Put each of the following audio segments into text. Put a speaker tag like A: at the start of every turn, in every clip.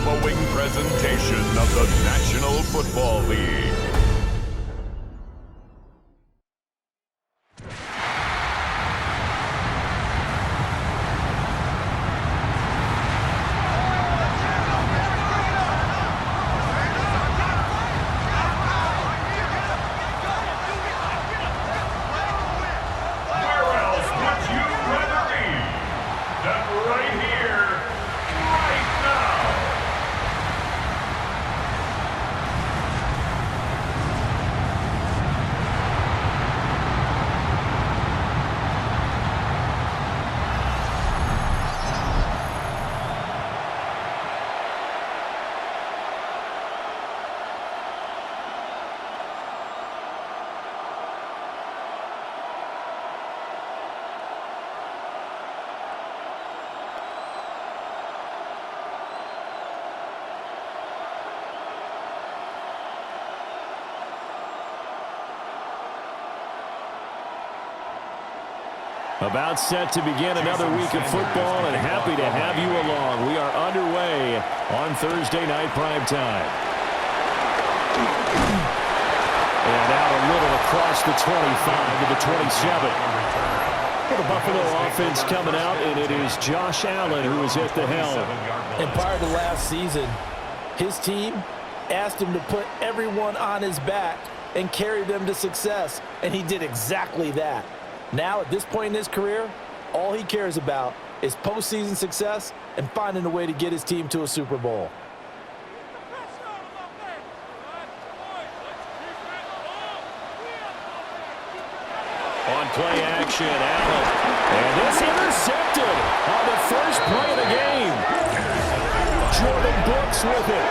A: following presentation of the National Football League.
B: About set to begin another week of football, and happy to have you along. We are underway on Thursday night primetime. And out a little across the 25 to the 27. For the Buffalo offense coming out, and it is Josh Allen who is at the helm.
C: And prior to last season, his team asked him to put everyone on his back and carry them to success, and he did exactly that. Now, at this point in his career, all he cares about is postseason success and finding a way to get his team to a Super Bowl.
B: On play action, Allen. And it's intercepted on the first play of the game. Jordan Brooks with it.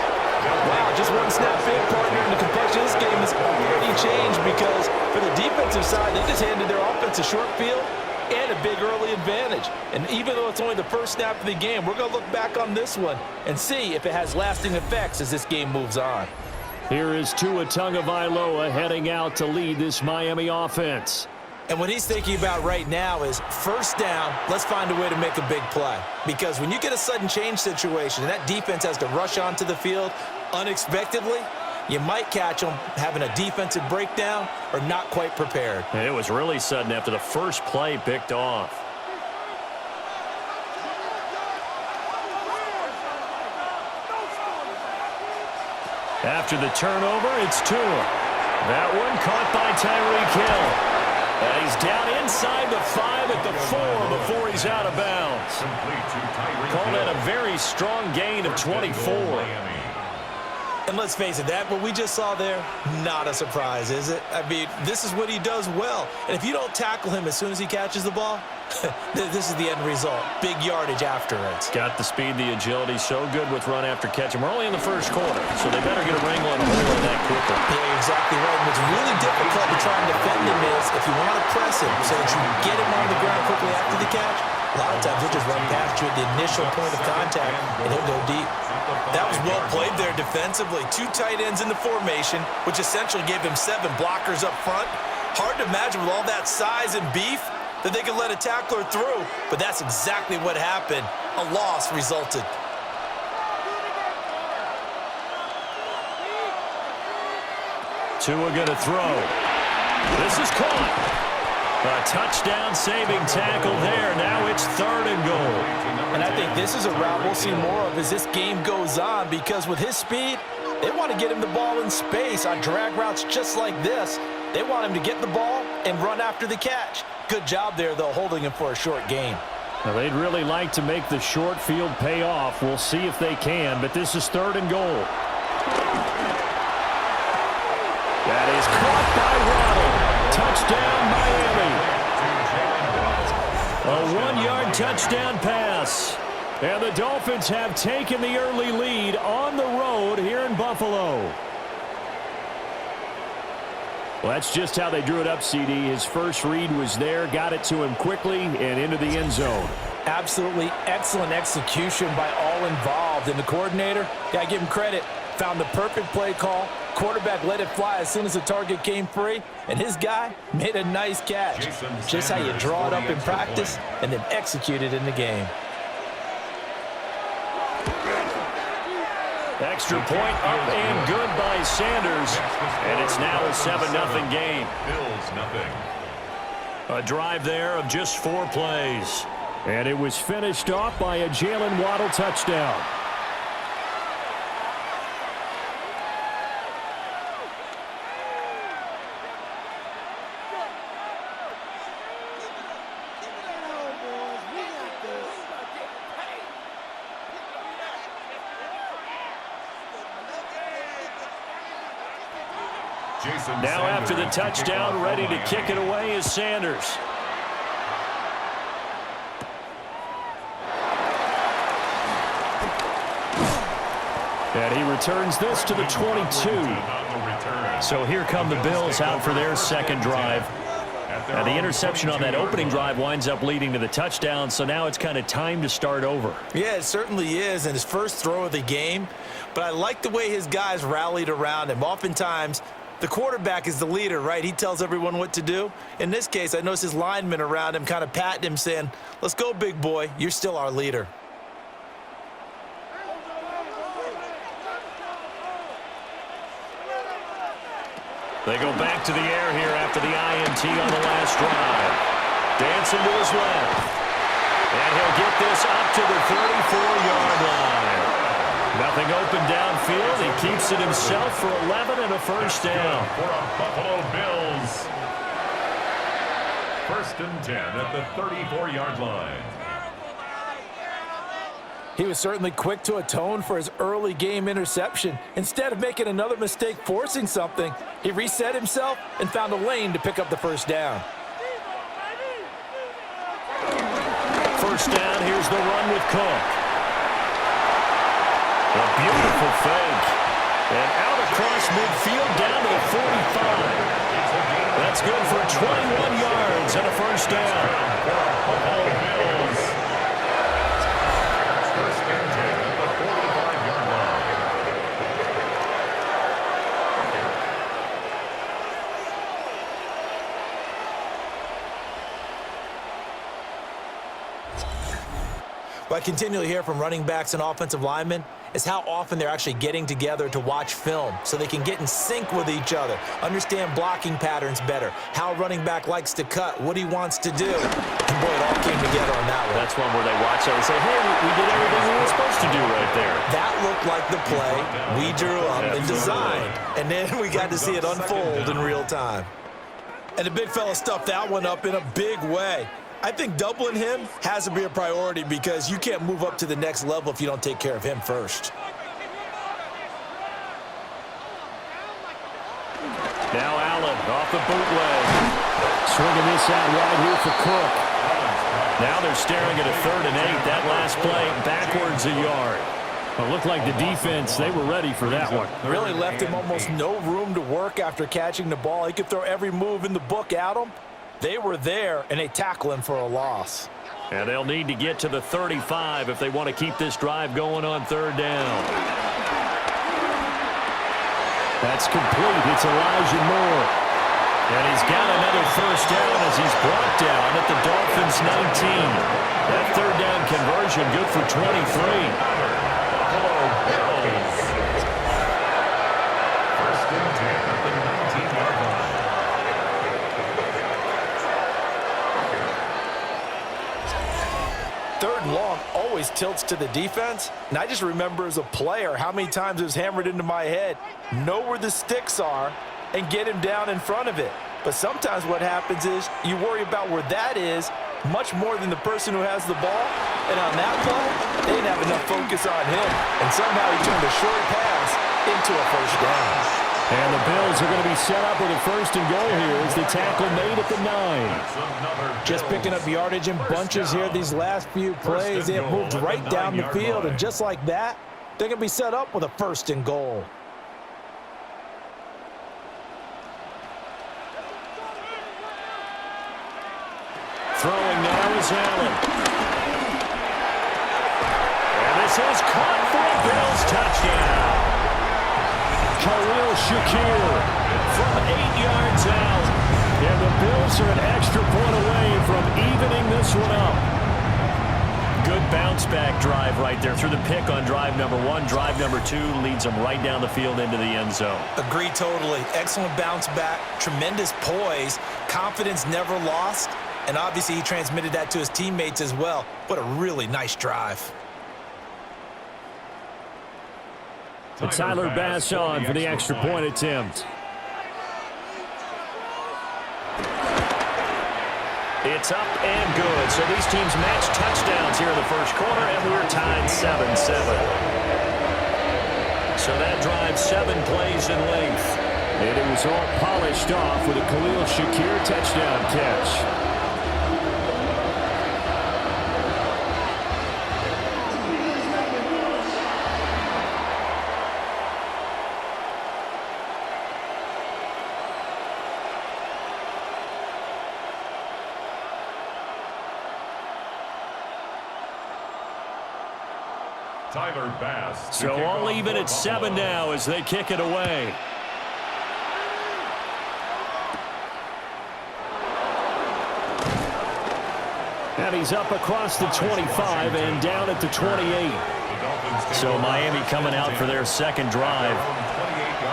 C: Wow, just one snap in, partner, and the complexion of this game has already changed because for the defensive side, they just handed their offense a short field and a big early advantage. And even though it's only the first snap of the game, we're going to look back on this one and see if it has lasting effects as this game moves on.
B: Here is Tua Tagovailoa heading out to lead this Miami offense.
C: And what he's thinking about right now is first down, let's find a way to make a big play. Because when you get a sudden change situation and that defense has to rush onto the field unexpectedly, you might catch them having a defensive breakdown or not quite prepared.
B: And it was really sudden after the first play picked off. After the turnover, it's Tua. That one caught by Tyreek Hill. And he's down inside the 5 at the 4 before he's out of bounds. Called that a very strong gain of 24.
C: And let's face it, that what we just saw there, not a surprise, is it? I mean, this is what he does well. And if you don't tackle him as soon as he catches the ball, this is the end result. Big yardage afterwards.
B: Got the speed, the agility, so good with run after catch. And we're only in the first quarter, so they better get a wrangle and a hole in that quicker.
C: Yeah, you're exactly right. And what's really difficult to try and defend him is if you want to press him so that you get him on the ground quickly after the catch, a lot of times he'll just run past you at the initial point of contact, and he'll go deep. That was well played there defensively. 2 tight ends in the formation, which essentially gave him 7 blockers up front. Hard to imagine with all that size and beef that they could let a tackler through, but that's exactly what happened. A loss resulted.
B: Tua gonna throw. This is caught. A touchdown-saving tackle there. Now it's 3rd and goal.
C: And I think this is a route we'll see more of as this game goes on because with his speed, they want to get him the ball in space on drag routes just like this. They want him to get the ball and run after the catch. Good job there, though, holding him for a short gain.
B: Now, they'd really like to make the short field pay off. We'll see if they can, but this is 3rd and goal. That is caught by Waddle. Touchdown, Miami. A 1-yard touchdown pass. And the Dolphins have taken the early lead on the road here in Buffalo. Well, that's just how they drew it up, CD. His first read was there, got it to him quickly, and into the end zone.
C: Absolutely excellent execution by all involved. And the coordinator, got to give him credit, found the perfect play call. Quarterback let it fly as soon as the target came free, and his guy made a nice catch. Just how you draw it up in practice and then execute it in the game.
B: Extra point up and good by Sanders. And it's now a 7-0 game.
A: Bills nothing.
B: A drive there of just 4 plays. And it was finished off by a Jalen Waddle touchdown. Now after the touchdown, ready to kick it away is Sanders. And he returns this to the 22. So here come the Bills out for their second drive. And the interception on that opening drive winds up leading to the touchdown, so now it's kind of time to start over.
C: Yeah, it certainly is, and his first throw of the game. But I like the way his guys rallied around him. Oftentimes, the quarterback is the leader, right? He tells everyone what to do. In this case, I noticed his linemen around him kind of patting him, saying, "Let's go, big boy. You're still our leader."
B: They go back to the air here after the INT on the last drive. Dancing to his left. And he'll get this up to the 34-yard line. Nothing open downfield. He keeps it himself for 11 and a first down.
A: For a Buffalo Bills. 1st and 10 at the 34-yard line.
C: He was certainly quick to atone for his early game interception. Instead of making another mistake forcing something, he reset himself and found a lane to pick up the first down.
B: First down, here's the run with Cook. A beautiful fake. And out across midfield down to the 45. That's good for 21 yards and a first down.
C: What I continually hear from running backs and offensive linemen is how often they're actually getting together to watch film so they can get in sync with each other, understand blocking patterns better, how a running back likes to cut, what he wants to do. And boy, it all came together on that one.
B: That's one where they watch it and say, hey, we did everything we were supposed to do right there.
C: That looked like the play we drew up and designed, and then we got to see it unfold in real time. And the big fella stuffed that one up in a big way. I think doubling him has to be a priority because you can't move up to the next level if you don't take care of him first.
B: Now Allen off the bootleg. Swinging this out wide here for Cook. Now they're staring at a 3rd and 8. That last play backwards a yard. It looked like the defense, they were ready for that one.
C: Really left him almost no room to work after catching the ball. He could throw every move in the book at him. They were there, and they tackle him for a loss.
B: And they'll need to get to the 35 if they want to keep this drive going on 3rd down. That's complete. It's Elijah Moore. And he's got another first down as he's brought down at the Dolphins' 19. That 3rd down conversion good for 23. Tilts to the defense, and I just remember as a player how many times it was hammered into my head, know where the sticks are and get him down in front of it. But sometimes what happens is you worry about where that is much more than the person who has the ball, and on that play they didn't have enough focus on him, and somehow he turned a short pass into a first down. And the Bills are going to be set up with a 1st and goal here as the tackle made at the 9.
C: Just picking up yardage in bunches here these last few plays. They have moved right down the field, and just like that, they're going to be set up with a 1st and goal.
B: Throwing now is Allen. And this is caught for a Bills touchdown. Khalil Shakir from 8 yards out. And the Bills are an extra point away from evening this one up. Good bounce bounce-back drive right there. Through the pick on drive number 1. Drive number 2 leads them right down the field into the end zone.
C: Agree totally. Excellent bounce back, tremendous poise, confidence never lost, and obviously he transmitted that to his teammates as well. What a really nice drive.
B: Tyler Bass on for the extra point attempt. It's up and good. So these teams match touchdowns here in the first quarter, and we're tied 7-7. So that drive 7 plays in length. And it was all polished off with a Khalil Shakir touchdown catch.
A: Tyler Bass.
B: So all even at 7 now as they kick it away. And he's up across the 25 and down at the 28. So Miami coming out for their second drive.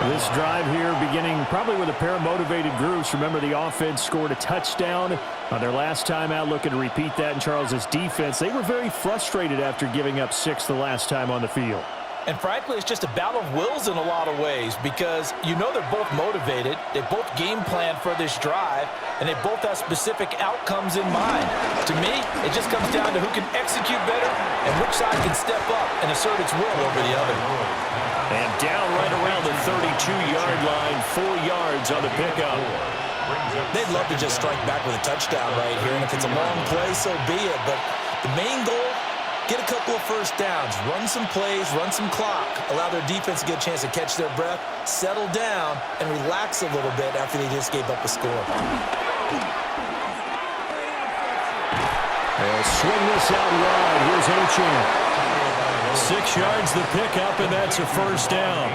B: This drive here beginning probably with a pair of motivated groups. Remember, the offense scored a touchdown on their last time out, looking to repeat that in Charles's defense. They were very frustrated after giving up 6 the last time on the field.
C: And frankly, it's just a battle of wills in a lot of ways because you know they're both motivated, they both game plan for this drive, and they both have specific outcomes in mind. To me, it just comes down to who can execute better and which side can step up and assert its will over the other.
B: And down right around the 32-yard line, 4 yards on the pickup.
C: They'd love to just strike back with a touchdown right here, and if it's a long play, so be it. But the main goal, get a couple of first downs, run some plays, run some clock, allow their defense to get a chance to catch their breath, settle down, and relax a little bit after they just gave up a score.
B: They'll swing this out wide. Here's Achane. 6 yards the pickup, and that's a first down.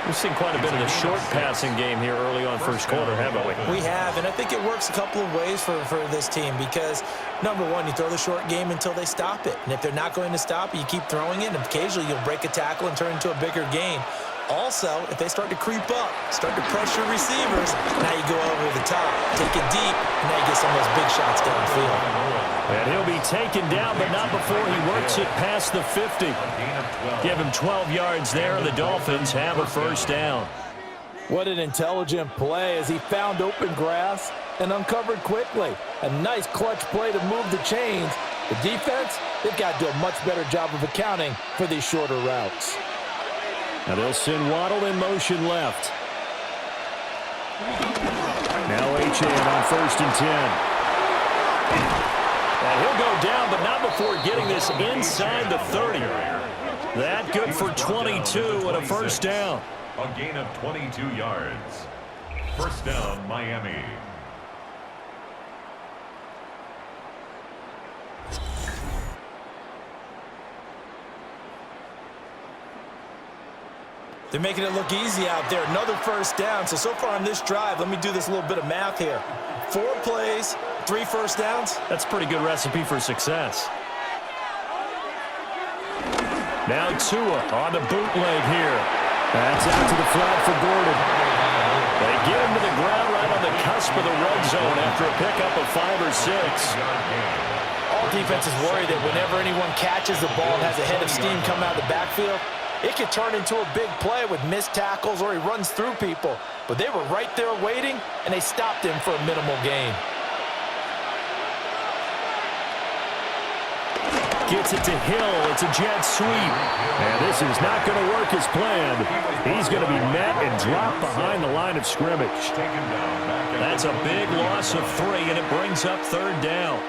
B: We've seen quite a bit of the short passing game here early on first quarter, haven't we?
C: We have, and I think it works a couple of ways for this team because, number one, you throw the short game until they stop it. And if they're not going to stop it, you keep throwing it, and occasionally you'll break a tackle and turn it into a bigger gain. Also, if they start to creep up, start to pressure receivers, now you go over the top, take it deep, and now you get some of those big shots downfield.
B: And he'll be taken down, but not before he works it past the 50. Give him 12 yards there, and the Dolphins have a first down.
D: What an intelligent play as he found open grass and uncovered quickly. A nice clutch play to move the chains. The defense, they've got to do a much better job of accounting for these shorter routes.
B: Now they'll send Waddle in motion left. Now Achane on 1st and 10. And he'll go down, but not before getting this inside the 30. That good for 22 and a first down.
A: A gain of 22 yards. First down, Miami.
C: They're making it look easy out there. Another first down. So far on this drive, let me do this little bit of math here. 4 plays, 3 first downs.
B: That's a pretty good recipe for success. Now Tua on the bootleg here. That's out to the flat for Gordon. They get him to the ground right on the cusp of the red zone after a pickup of 5 or 6.
C: All defenses worry that whenever anyone catches the ball and has a head of steam coming out of the backfield, it could turn into a big play with missed tackles or he runs through people. But they were right there waiting, and they stopped him for a minimal gain.
B: Gets it to Hill. It's a jet sweep. And this is not going to work as planned. He's going to be met and dropped behind the line of scrimmage. That's a big loss of 3, and it brings up 3rd down.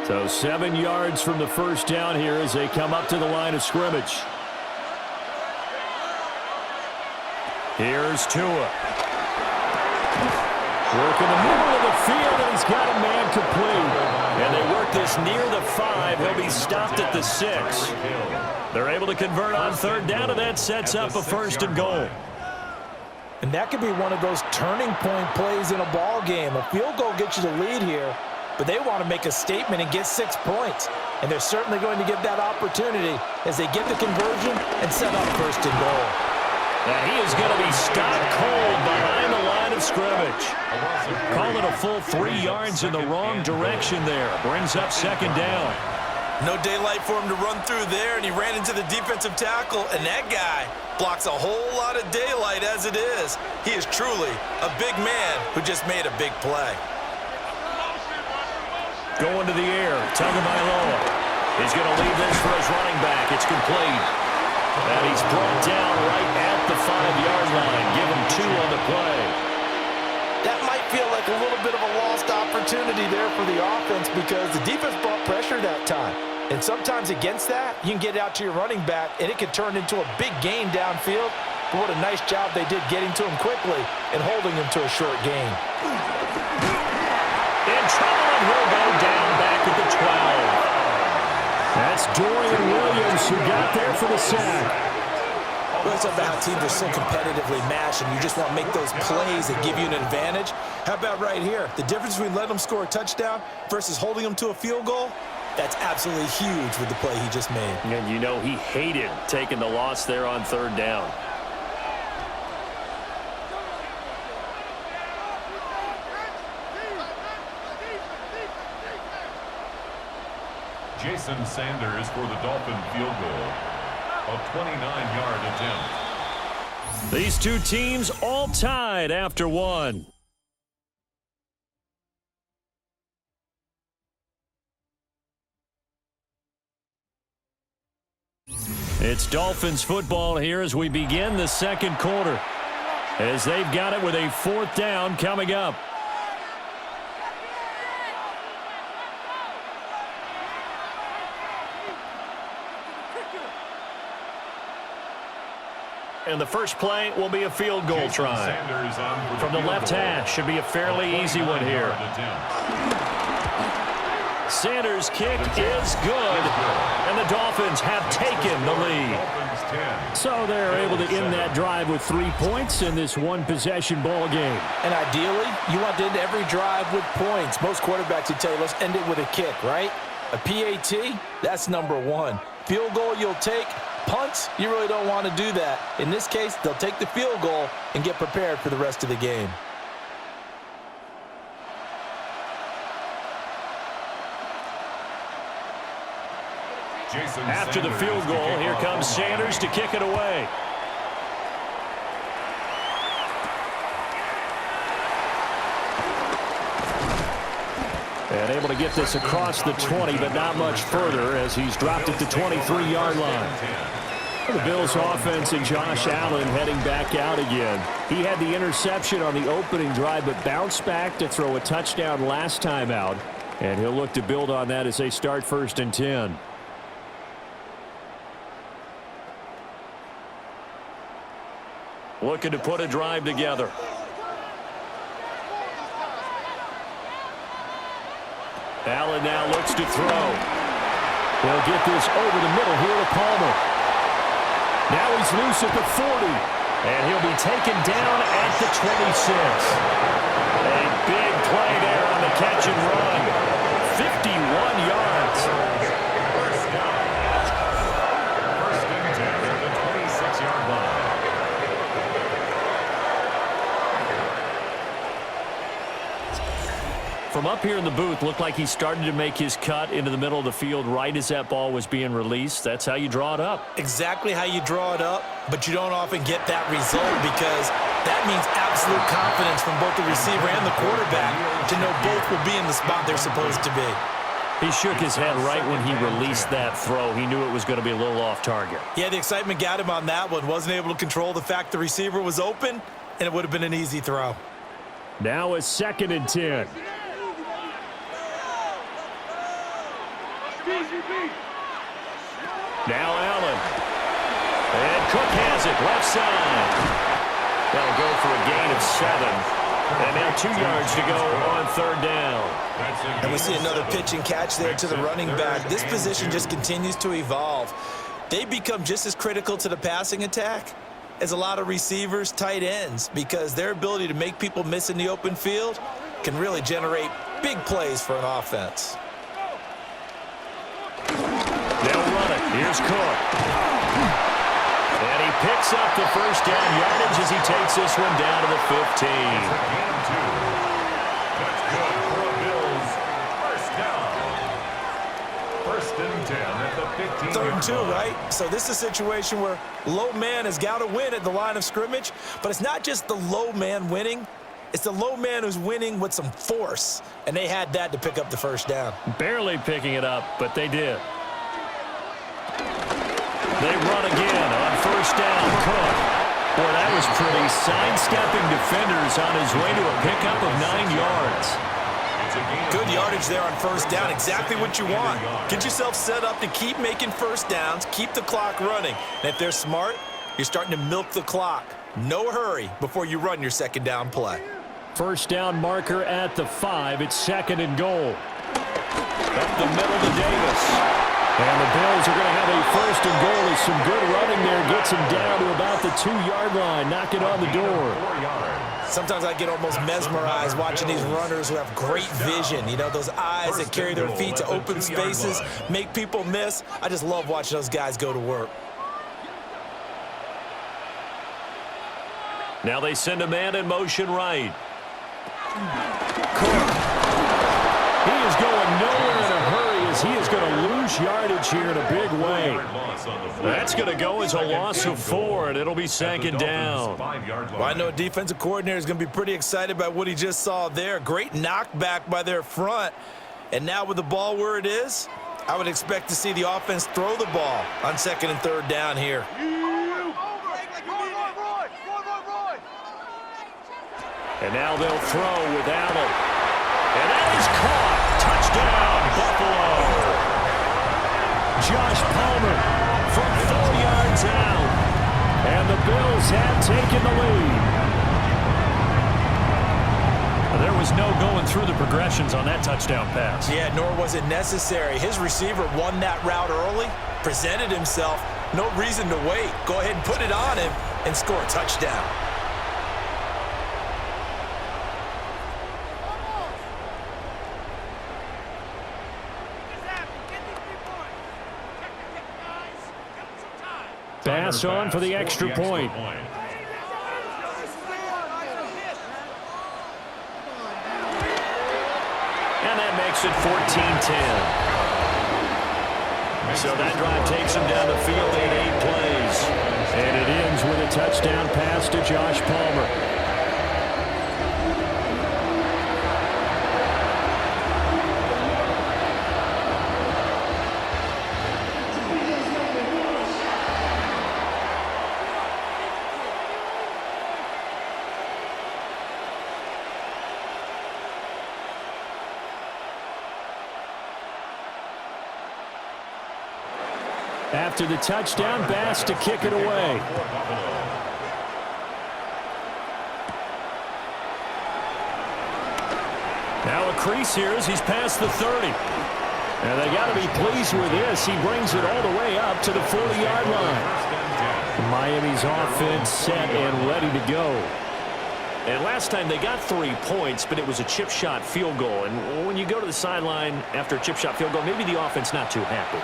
B: So 7 yards from the first down here as they come up to the line of scrimmage. Here's Tua. Work in the middle of the field, and he's got a man complete. And they work this near the 5. He'll be stopped at the 6. They're able to convert on 3rd down, and that sets up a 1st and goal.
D: And that could be one of those turning point plays in a ball game. A field goal gets you the lead here, but they want to make a statement and get 6 points. And they're certainly going to get that opportunity as they get the conversion and set up first and goal.
B: And he is going to be stopped cold behind the line of scrimmage. Call it a full 3 yards in the wrong direction there. Brings up second down.
C: No daylight for him to run through there, and he ran into the defensive tackle, and that guy blocks a whole lot of daylight as it is. He is truly a big man who just made a big play.
B: Going to the air, Tagovailoa. He's going to leave this for his running back. It's complete. And he's brought down right at the 5-yard line. Give him 2 on the play.
D: That might feel like a little bit of a lost opportunity there for the offense because the defense brought pressure that time. And sometimes against that, you can get out to your running back, and it could turn into a big gain downfield. But what a nice job they did getting to him quickly and holding him to a short gain.
B: In trouble, and he'll go down back at the 12. That's Dorian Williams who got there for the sack.
C: Well, it's about how teams are so competitively matched, and you just want to make those plays that give you an advantage. How about right here? The difference between letting them score a touchdown versus holding them to a field goal, that's absolutely huge with the play he just made.
B: And you know he hated taking the loss there on 3rd down.
A: Jason Sanders for the Dolphin field goal. A 29-yard attempt.
B: These two teams all tied after 1. It's Dolphins football here as we begin the second quarter. As they've got it with a 4th down coming up. And the first play will be a field goal try. From the left hash, should be a fairly easy one here. Sanders' kick is good, and the Dolphins have taken the lead. So they're able to end that drive with 3 points in this one-possession ball game.
D: And ideally, you want to end every drive with points. Most quarterbacks would tell you, let's end it with a kick, right? A PAT, that's number 1. Field goal you'll take. Punts, you really don't want to do that. In this case, they'll take the field goal and get prepared for the rest of the game.
B: After the field goal, here comes Sanders to kick it away. And able to get this across the 20, but not much further as he's dropped it to 23-yard line. The Bills offense and Josh Allen heading back out again. He had the interception on the opening drive, but bounced back to throw a touchdown last time out. And he'll look to build on that as they start 1st and 10. Looking to put a drive together. Allen now looks to throw. He'll get this over the middle here to Palmer. Now he's loose at the 40. And he'll be taken down at the 26. A big play there on the catch and run. 51 yards.
A: First and 10 at the 26-yard line.
B: From up here in the booth, looked like he started to make his cut into the middle of the field right as that ball was being released. That's how you draw it up.
C: Exactly how you draw it up, but you don't often get that result because that means absolute confidence from both the receiver and the quarterback to know both will be in the spot they're supposed to be.
B: He shook his head right when he released that throw. He knew it was going to be a little off target.
C: Yeah, the excitement got him on that one. Wasn't able to control the fact the receiver was open, and it would have been an easy throw.
B: Now it's 2nd and 10. Now Allen. And Cook has it, left side. That'll go for a gain of 7. And now 2 yards to go on 3rd down.
C: And we see another pitch and catch there to the running back. This position just continues to evolve. They become just as critical to the passing attack is a lot of receivers, tight ends, because their ability to make people miss in the open field can really generate big plays for an offense.
B: They'll run it. Here's Cook. And he picks up the first down yardage as he takes this one down to the 15.
A: That's good for a Bills first down. First and 10 at the 15.
C: 3rd and 2, right? So this is a situation where low man has got to win at the line of scrimmage, but it's not just the low man winning. It's the low man who's winning with some force, and they had that to pick up the first down.
B: Barely picking it up, but they did. They run again on first down. Cook. Boy, that was pretty. Sidestepping defenders on his way to a pickup of 9 yards.
C: Good yardage there on first down. Exactly what you want. Get yourself set up to keep making first downs, keep the clock running. And if they're smart, you're starting to milk the clock. No hurry before you run your second down play.
B: First down marker at the 5. It's 2nd and goal. Up the middle to Davis. And the Bills are going to have a 1st and goal. With some good running there. Gets him down to about the 2-yard line. Knock it on the door.
C: Sometimes I get almost mesmerized watching these runners who have great vision. You know, those eyes that carry their feet to open spaces, make people miss. I just love watching those guys go to work.
B: Now they send a man in motion right. Cook. He is going nowhere in a hurry as he is going to lose yardage here in a big way. That's going to go as a loss of 4, and it'll be 2nd down.
C: Well, I know a defensive coordinator is going to be pretty excited by what he just saw there. Great knockback by their front. And now with the ball where it is, I would expect to see the offense throw the ball on 2nd and 3rd down here.
B: And now they'll throw without it. And that is caught. Touchdown, Buffalo. Josh Palmer from 4 yards out. And the Bills have taken the lead. There was no going through the progressions on that touchdown pass.
C: Yeah, nor was it necessary. His receiver won that route early, presented himself. No reason to wait. Go ahead and put it on him and score a touchdown.
B: Pass on for the extra point. And that makes it 14-10. So that drive takes him down the field in 8 plays. And it ends with a touchdown pass to Josh Palmer. After the touchdown, Bass to kick it away. Now a crease here as he's past the 30. And they got to be pleased with this. He brings it all the way up to the 40-yard line. Miami's offense set and ready to go. And last time they got 3 points, but it was a chip shot field goal. And when you go to the sideline after a chip shot field goal, maybe the offense not too happy.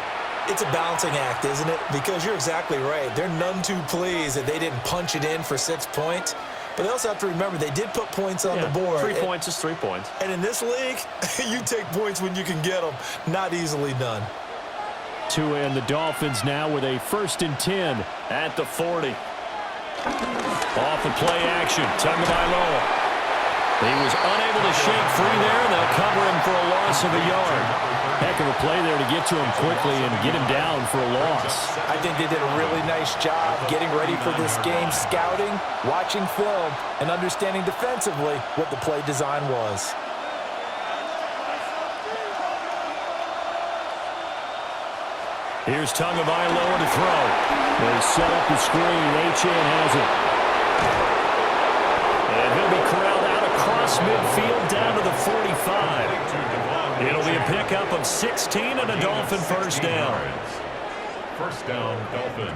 C: It's a balancing act, isn't it? Because you're exactly right. They're none too pleased that they didn't punch it in for 6 points. But they also have to remember they did put points on the board.
B: 3 points is 3 points.
C: And in this league, you take points when you can get them. Not easily done.
B: Tua and the Dolphins now with a 1st and 10 at the 40. Off the play action. Tagovailoa. He was unable to shake free there, and they'll cover him for a loss of a yard. Heck of a play there to get to him quickly and get him down for a loss.
D: I think they did a really nice job getting ready for this game, scouting, watching film, and understanding defensively what the play design was.
B: Here's Tagovailoa to throw. They set up the screen. Achane has it. And he'll be corralled out across midfield down to the 45. It'll be a pickup of 16 and a Dolphin first down.
A: First down, Dolphins.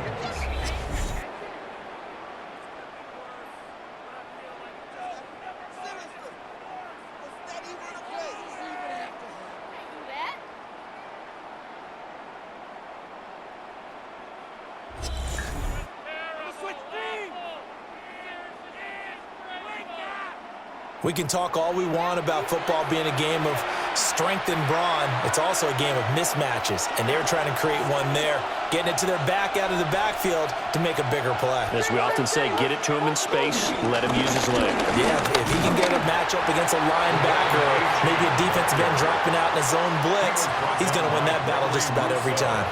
C: We can talk all we want about football being a game of strength and brawn. It's also a game of mismatches, and they're trying to create one there, getting it to their back out of the backfield to make a bigger play.
B: As we often say, get it to him in space, let him use his leg.
C: Yeah, if he can get a matchup against a linebacker or maybe a defensive end dropping out in a zone blitz, he's going to win that battle just about every time.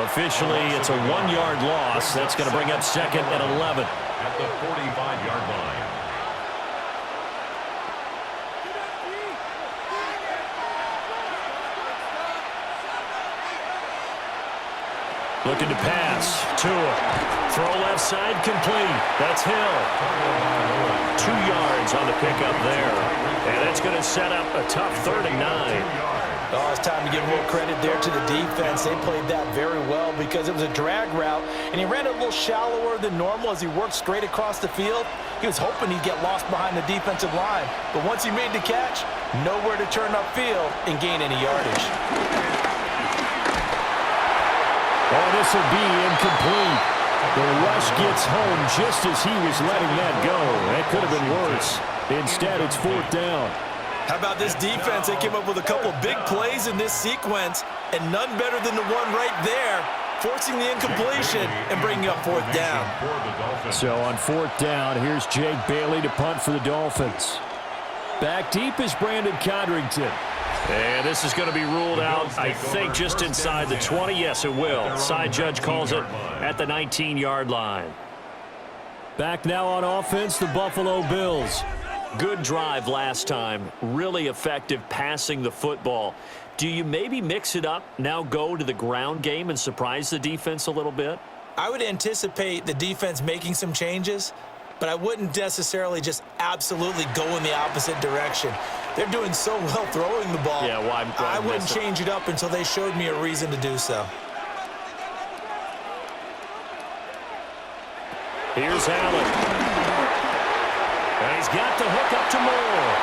B: Officially, it's a 1-yard loss. That's going to bring up second and 11.
A: At the 45-yard line.
B: Looking to pass. Tua. Throw left side complete. That's Hill. 2 yards on the pickup there. And that's going to set up a tough 3rd and 9.
C: Oh, it's time to give more credit there to the defense. They played that very well because it was a drag route, and he ran it a little shallower than normal as he worked straight across the field. He was hoping he'd get lost behind the defensive line, but once he made the catch, nowhere to turn upfield and gain any yardage.
B: Oh, this will be incomplete. The rush gets home just as he was letting that go. That could have been worse. Instead, it's 4th down.
C: How about this defense? They came up with a couple big plays in this sequence, and none better than the one right there, forcing the incompletion and bringing up 4th down.
B: So on 4th down, here's Jake Bailey to punt for the Dolphins. Back deep is Brandon Codrington. And this is going to be ruled out, I think, just inside the 20. Yes, it will. Side judge calls it at the 19-yard line. Back now on offense, the Buffalo Bills. Good drive last time. Really effective passing the football. Do you maybe mix it up, now go to the ground game and surprise the defense a little bit?
C: I would anticipate the defense making some changes, but I wouldn't necessarily just absolutely go in the opposite direction. They're doing so well throwing the ball.
B: Yeah, well,
C: I wouldn't change it up until they showed me a reason to do so.
B: Here's Allen. And he's got the hook up to Moore.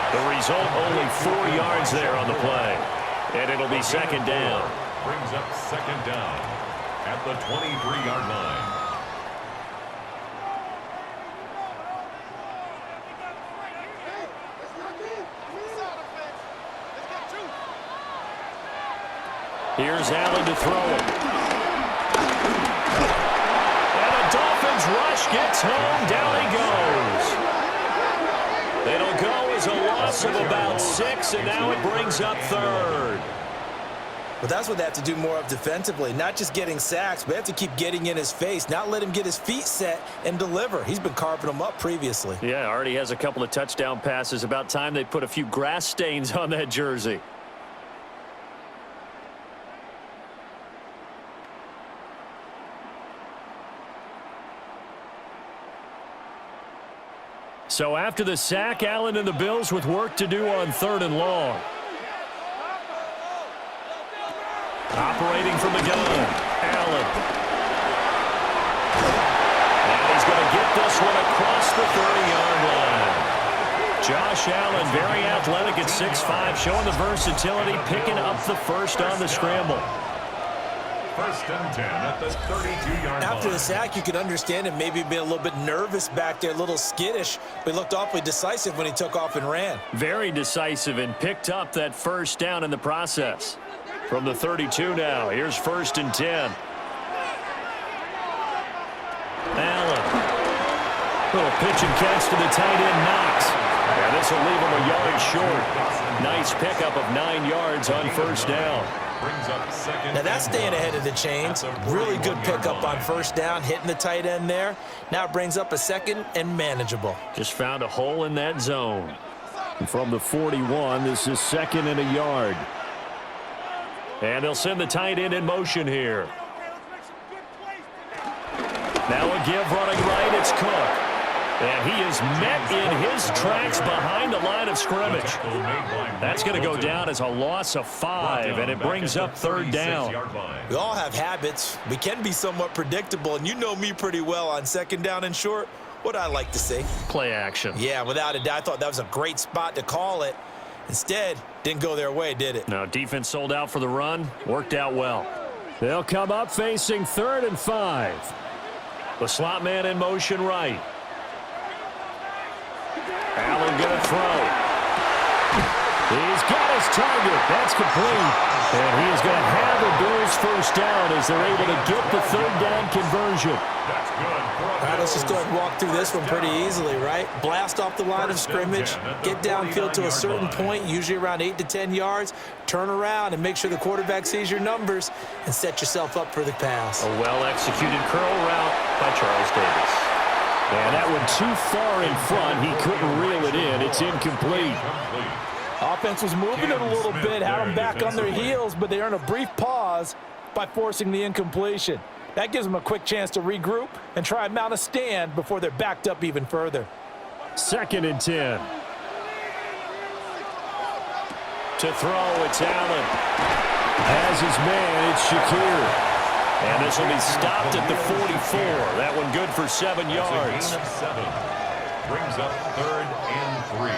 B: The result, only 4 yards there on the play. And it'll be 2nd down.
A: Brings up 2nd down at the 23-yard line.
B: Here's Allen to throw it. And the Dolphins rush gets home. Down he goes. It'll go as a loss of about 6, and now it brings up 3rd.
C: But that's what they have to do more of defensively, not just getting sacks, but they have to keep getting in his face, not let him get his feet set and deliver. He's been carving them up previously.
B: Yeah, already has a couple of touchdown passes. About time they put a few grass stains on that jersey. So after the sack, Allen and the Bills with work to do on 3rd and long. Operating from the gun, Allen. And he's going to get this one across the 30-yard line. Josh Allen, very athletic at 6'5", showing the versatility, picking up the first on the scramble.
A: 1st and 10 at the 32-yard line.
C: After the sack, you could understand him maybe being a little bit nervous back there, a little skittish, but he looked awfully decisive when he took off and ran.
B: Very decisive and picked up that 1st down in the process. From the 32 now, here's 1st and 10. Allen. Little pitch and catch to the tight end, Knox. And this will leave him a yard short. Nice pickup of 9 yards on 1st down.
A: Brings up 2nd.
C: Now that's staying ahead of the chains. Really good pickup on 1st down, hitting the tight end there. Now it brings up a 2nd and manageable.
B: Just found a hole in that zone. From the 41, this is 2nd and a yard. And they'll send the tight end in motion here. Now a give running right, it's Cook. And he is met in his tracks behind the line of scrimmage. That's going to go down as a loss of 5, and it brings up 3rd down.
C: We all have habits. We can be somewhat predictable, and you know me pretty well on 2nd down and short. What I like to see.
B: Play action.
C: Yeah, without a doubt, I thought that was a great spot to call it. Instead, didn't go their way, did it?
B: No, defense sold out for the run. Worked out well. They'll come up facing 3rd and 5. The slot man in motion right. Allen to throw. He's got his target. That's complete. And he is going to have the Bills first down as they're able to get the third down conversion.
A: That's good.
C: All right, let's just go ahead and walk through this one pretty easily, right? Blast off the line of scrimmage, get downfield to a certain point, usually around 8 to 10 yards, turn around and make sure the quarterback sees your numbers and set yourself up for the pass.
B: A well-executed curl route by Charles Davis. And that one too far in front. He couldn't reel it in. It's incomplete.
D: Offense was moving it a little bit, had them back on their heels, but they earned a brief pause by forcing the incompletion. That gives them a quick chance to regroup and try and mount a stand before they're backed up even further.
B: 2nd and 10. To throw, it's Allen. Has his man, it's Shakir. And this will be stopped at the 44. That one good for 7 yards.
A: That's a gain of 7. Brings up 3rd and 3.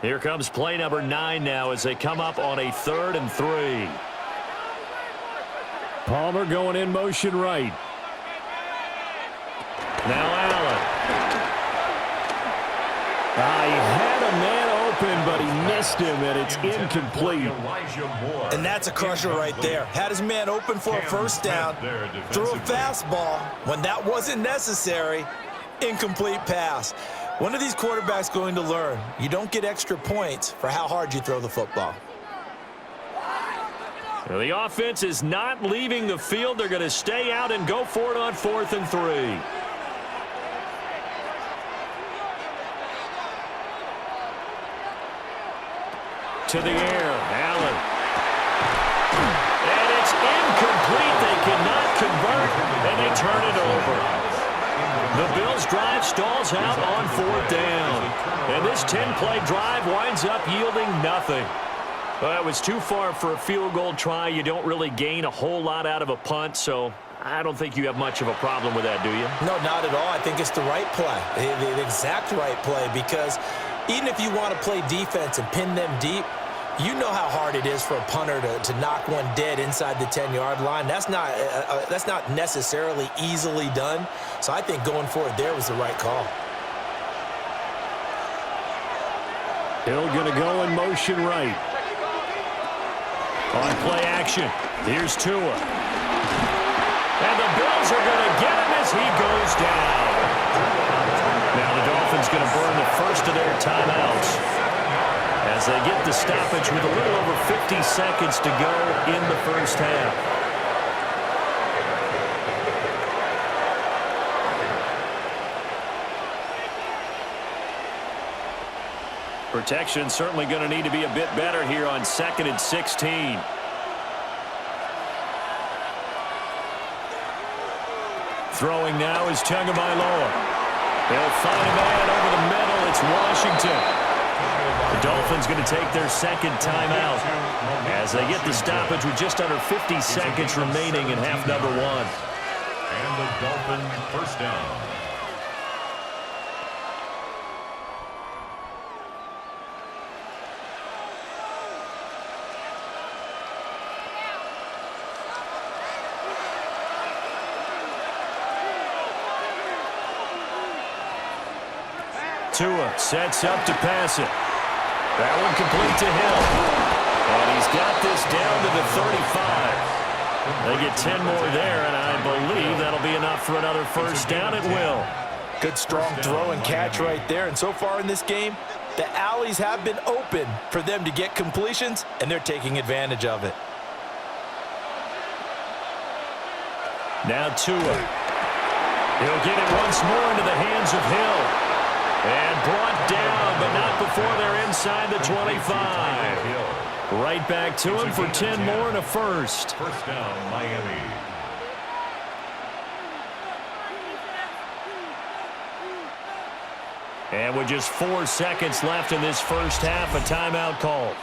B: Here comes play number 9 now as they come up on a 3rd and 3. Palmer going in motion right. Now Allen. He had a man open, but he missed him, and it's incomplete.
C: And that's a crusher right there. Had his man open for a first down, threw a fastball when that wasn't necessary, incomplete pass. One of these quarterbacks going to learn, you don't get extra points for how hard you throw the football.
B: Well, the offense is not leaving the field. They're going to stay out and go for it on 4th and 3. To the air, Allen. And it's incomplete. They cannot convert, and they turn it over. The Bills' drive stalls out on 4th down. And this 10-play drive winds up yielding nothing. Well, it was too far for a field goal try. You don't really gain a whole lot out of a punt, so I don't think you have much of a problem with that, do you?
C: No, not at all. I think it's the right play, the exact right play, because even if you want to play defense and pin them deep, you know how hard it is for a punter to knock one dead inside the 10-yard line. That's not necessarily easily done. So I think going for it there was the right call.
B: Hill going to go in motion right. On play action, here's Tua. And the Bills are going to get him as he goes down. Now the Dolphins going to burn the first of their timeouts as they get the stoppage with a little over 50 seconds to go in the first half. Protection certainly going to need to be a bit better here on 2nd and 16. Throwing now is Tagovailoa. They'll find a man over the middle. It's Washington. The Dolphins going to take their 2nd timeout as they get the stoppage with just under 50 seconds remaining in half number 1.
A: And the Dolphins first down.
B: Tua sets up to pass it. That one complete to Hill. And he's got this down to the 35. They get 10 more there, and I believe that'll be enough for another first down. It will.
D: Good, strong throw and catch right there. And so far in this game, the alleys have been open for them to get completions, and they're taking advantage of it.
B: Now Tua. He'll get it once more into the hands of Hill. And brought down, but not before they're inside the 25. Right back to him for 10 more and a first.
A: First down, Miami.
B: And with just 4 seconds left in this first half, a timeout called.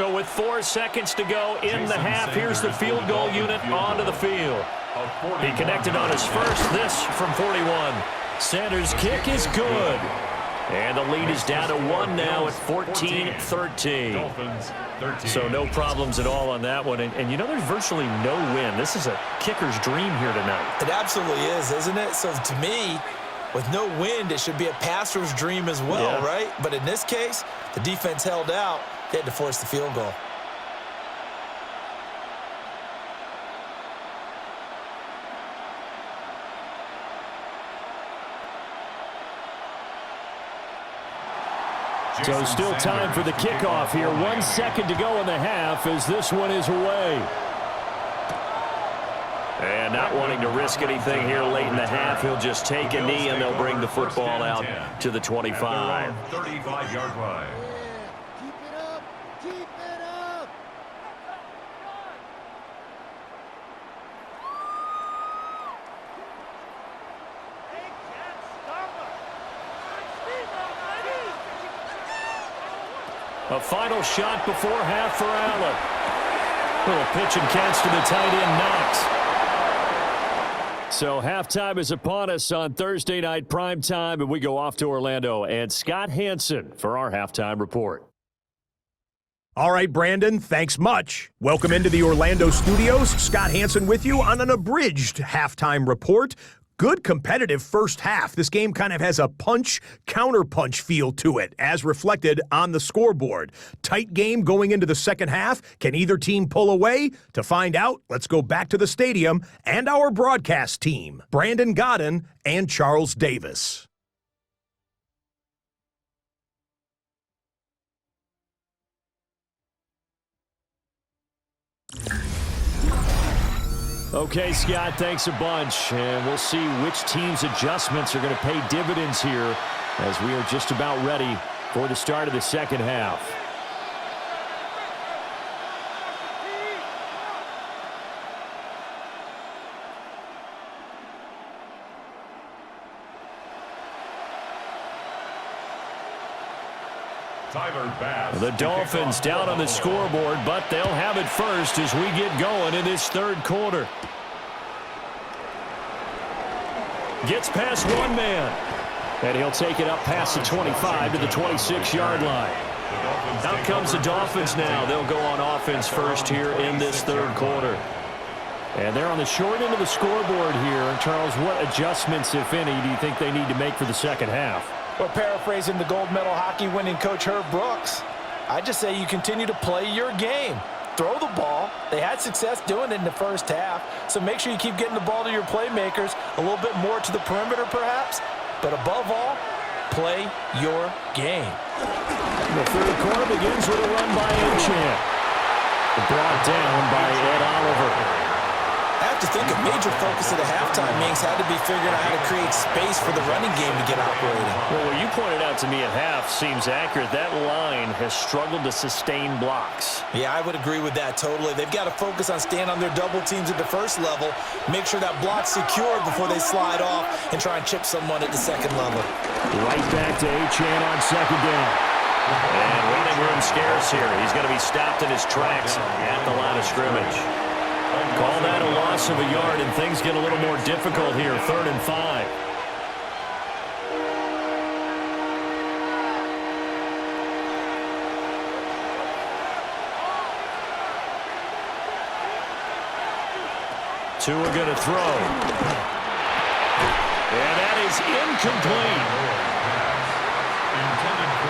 B: So with 4 seconds to go in the half, here's the field goal unit onto the field. He connected on his first, this from 41. Sanders' kick is good. And the lead is down to 1 now at 14-13. So no problems at all on that one. And you know, there's virtually no win. This is a kicker's dream here tonight.
C: It absolutely is, isn't it? So to me, with no wind, it should be a passer's dream as well, right? But in this case, the defense held out. They had to force the field goal.
B: So still time for the kickoff here. 1 second to go in the half as this one is away. And not wanting to risk anything here late in the half, he'll just take a knee and they'll bring the football out to the 25.
A: 35-yard line.
E: Keep it up. Keep it up.
B: A final shot before half for Allen. Little pitch and catch to the tight end, Knox. So halftime is upon us on Thursday night primetime, and we go off to Orlando. And Scott Hansen for our halftime report.
F: All right, Brandon, thanks much. Welcome into the Orlando studios. Scott Hansen with you on an abridged halftime report. Good competitive first half. This game kind of has a punch-counterpunch feel to it, as reflected on the scoreboard. Tight game going into the second half. Can either team pull away? To find out, let's go back to the stadium and our broadcast team, Brandon Godden and Charles Davis.
B: Okay, Scott, thanks a bunch. And we'll see which team's adjustments are going to pay dividends here as we are just about ready for the start of the second half. The Dolphins down on the scoreboard, but they'll have it first as we get going in this third quarter. Gets past one man, and he'll take it up past the 25 to the 26-yard line. Out comes the Dolphins now. They'll go on offense first here in this third quarter. And they're on the short end of the scoreboard here. Charles, what adjustments, if any, do you think they need to make for the second half?
D: Well, paraphrasing the gold medal hockey winning coach Herb Brooks, I just say you continue to play your game. Throw the ball. They had success doing it in the first half, so make sure you keep getting the ball to your playmakers, a little bit more to the perimeter perhaps, but above all, play your game.
B: The third quarter begins with a run by Achan. Brought down by Ed Oliver.
C: I have to think a major focus of the halftime meetings had to be figuring out how to create space for the running game to get operating.
B: Well, what you pointed out to me at half seems accurate. That line has struggled to sustain blocks.
C: Yeah, I would agree with that totally. They've got to focus on staying on their double teams at the first level, make sure that block's secured before they slide off and try and chip someone at the second level.
B: Right back to Achan on second down. And running room scarce here. He's going to be stopped in his tracks at the line of scrimmage. Call that a loss of a yard, and things get a little more difficult here. 3rd and 5. Tua going to throw. And that is incomplete.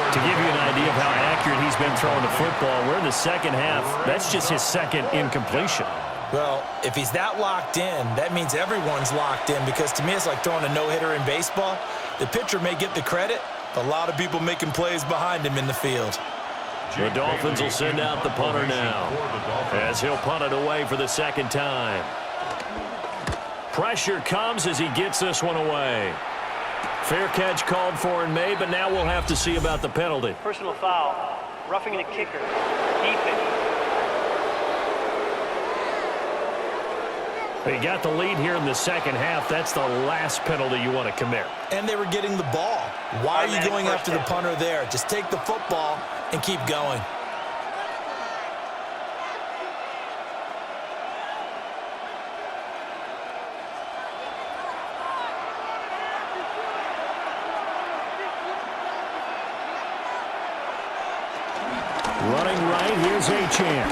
B: To give you an idea of how accurate he's been throwing the football, we're in the second half. That's just his second incompletion.
C: Well, if he's that locked in, that means everyone's locked in, because to me it's like throwing a no-hitter in baseball. The pitcher may get the credit, but a lot of people making plays behind him in the field.
B: The Dolphins will send out the punter now as he'll punt it away for the second time. Pressure comes as he gets this one away. Fair catch called for and made, but now we'll have to see about the penalty.
G: Personal foul, roughing the kicker, defense.
B: They got the lead here in the second half. That's the last penalty you want to commit.
C: And they were getting the ball. Why are you going after the punter there? Just take the football and keep going.
B: right. Here's Achane.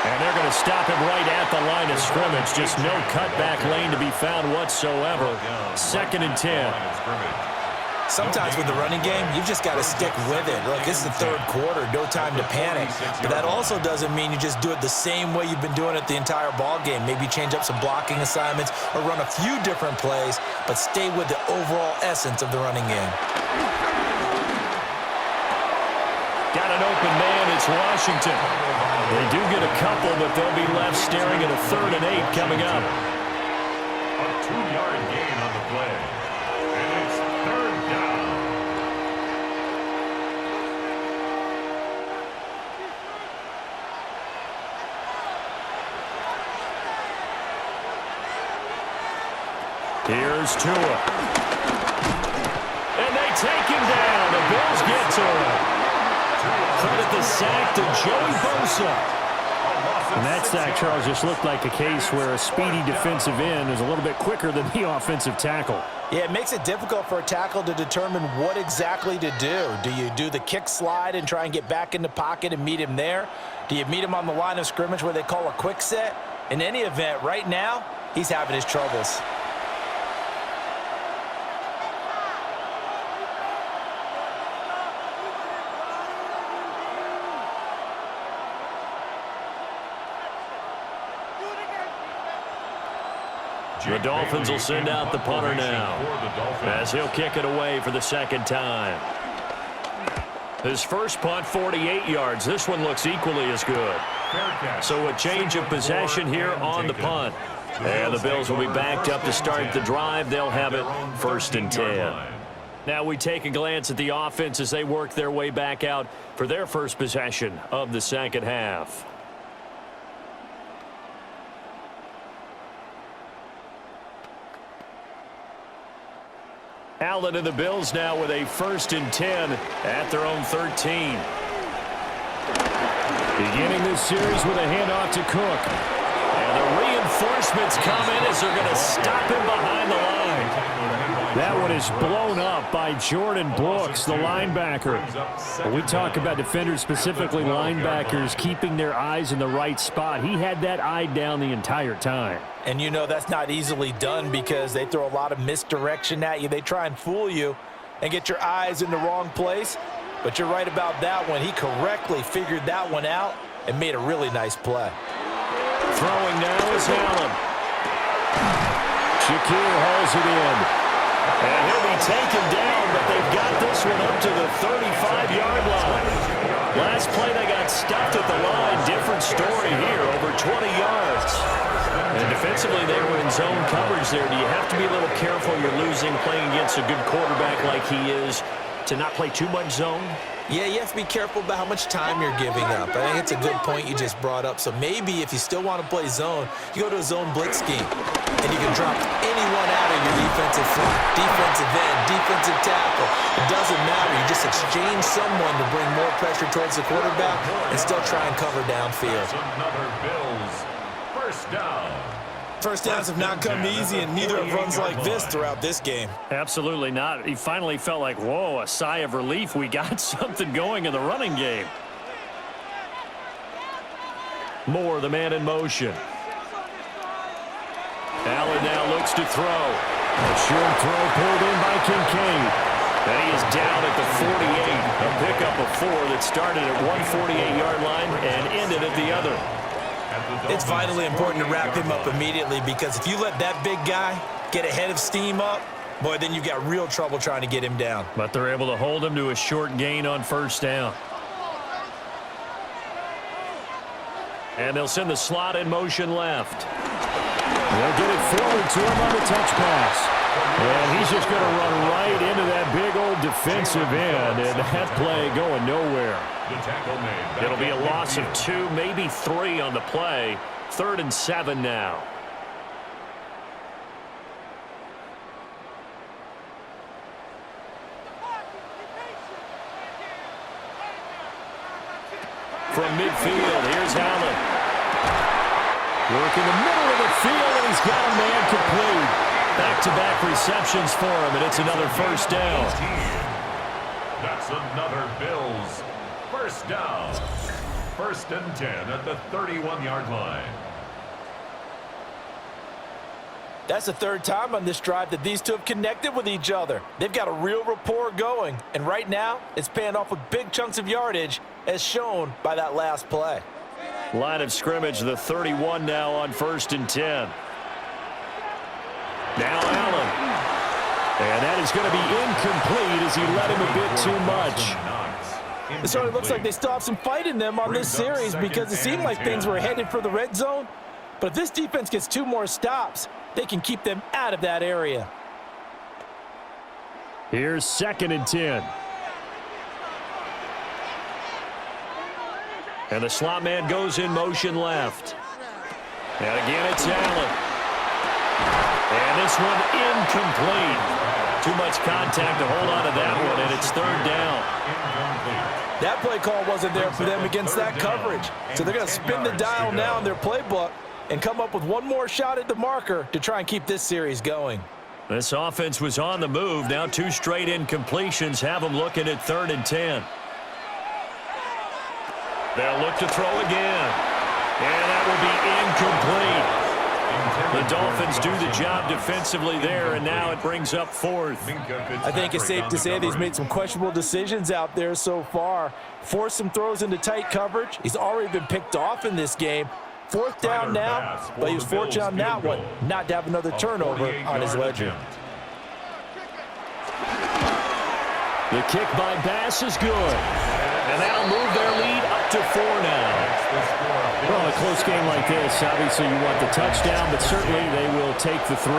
B: And they're going to stop him right at the line of scrimmage. Just no cutback lane to be found whatsoever. 2nd and 10.
C: Sometimes with the running game, you've just got to stick with it. Look, it's the 3rd quarter, no time to panic. But that also doesn't mean you just do it the same way you've been doing it the entire ball game. Maybe change up some blocking assignments or run a few different plays, but stay with the overall essence of the running game.
B: Got an open man. It's Washington. They do get a couple, but they'll be left staring at a 3rd and 8 coming up.
A: A 2-yard gain on the play. And it's 3rd down.
B: Here's Tua. And they take him down. The Bills get to him. Credit the sack to Joey Bosa. And that sack, Charles, just looked like a case where a speedy defensive end is a little bit quicker than the offensive tackle.
D: Yeah, it makes it difficult for a tackle to determine what exactly to do. Do you do the kick slide and try and get back in the pocket and meet him there? Do you meet him on the line of scrimmage where they call a quick set? In any event, right now, he's having his troubles.
B: The Dolphins will send out the punter now as he'll kick it away for the 2nd time. His first punt, 48 yards. This one looks equally as good. So a change of possession here on the punt. And the Bills will be backed up to start the drive. They'll have it 1st and 10. Now we take a glance at the offense as they work their way back out for their first possession of the 2nd half. Allen and the Bills now with a 1st and 10 at their own 13. Beginning this series with a handoff to Cook. And the reinforcements come in as they're going to stop him behind the line. That one is blown up by Jordan Brooks, the linebacker. When we talk about defenders, specifically linebackers, keeping their eyes in the right spot, he had that eye down the entire time.
D: And you know that's not easily done because they throw a lot of misdirection at you. They try and fool you and get your eyes in the wrong place. But you're right about that one. He correctly figured that one out and made a really nice play.
B: Throwing now is Allen. Shakir hauls it in. And he'll be taken down, but they've got this one up to the 35-yard line. Last play they got stuffed at the line. Different story here, over 20 yards. And defensively, they were in zone coverage there. Do you have to be a little careful you're losing playing against a good quarterback like he is to not play too much zone?
C: Yeah, you have to be careful about how much time you're giving up. I think it's a good point you just brought up. So maybe if you still want to play zone, you go to a zone blitz scheme. And you can drop anyone out of your defensive front, defensive end, defensive tackle. It doesn't matter. You just exchange someone to bring more pressure towards the quarterback and still try and cover downfield.
A: That's another Bills 1st down.
C: First downs have not come easy, and neither have runs like this throughout this game.
B: Absolutely not. He finally felt like, whoa, a sigh of relief. We got something going in the running game. Moore, the man in motion. Allen now looks to throw. A short throw pulled in by Kincaid. And he is down at the 48. A pickup of 4 that started at 148-yard line and ended at the other.
C: It's vitally important to wrap him up immediately because if you let that big guy get ahead of steam up, boy, then you've got real trouble trying to get him down.
B: But they're able to hold him to a short gain on 1st down. And they'll send the slot in motion left. They'll get it forward to him on the touch pass. And he's just going to run right into that big old defensive end, and that play going nowhere. It'll be a loss of 2, maybe 3 on the play. 3rd and 7 now. From midfield, here's Allen. Work in the middle of the field, and he's got a man complete. Back-to-back receptions for him, and it's another 1st down.
A: That's another Bills First down. First and 10 at the 31-yard line.
D: That's the third time on this drive that these two have connected with each other. They've got a real rapport going, and right now it's paying off with big chunks of yardage as shown by that last play.
B: Line of scrimmage, the 31 now on first and 10. Now Allen. And that is going to be incomplete as he let him a bit too much.
D: It sort of looks like they still have some fight in them on this series because it seemed like things were headed for the red zone. But if this defense gets 2 more stops, they can keep them out of that area.
B: Here's second and 10. And the slot man goes in motion left. And again, it's Allen. And this one incomplete. Too much contact to hold on to that one, and it's third down.
D: That play call wasn't there for them against that coverage. So they're going to spin the dial now in their playbook and come up with one more shot at the marker to try and keep this series going.
B: This offense was on the move. Now 2 straight incompletions have them looking at third and 10. They'll look to throw again. And that will be incomplete. The Dolphins do the job defensively there, and now it brings up fourth.
D: I think it's safe to say that he's made some questionable decisions out there so far. Forced some throws into tight coverage. He's already been picked off in this game. Fourth down now, but he was fortunate on that one not to have another turnover on his ledger.
B: The kick by Bass is good. And that'll move their lead up to 4 now. Well, in a close game like this, obviously you want the touchdown, but certainly they will take the 3.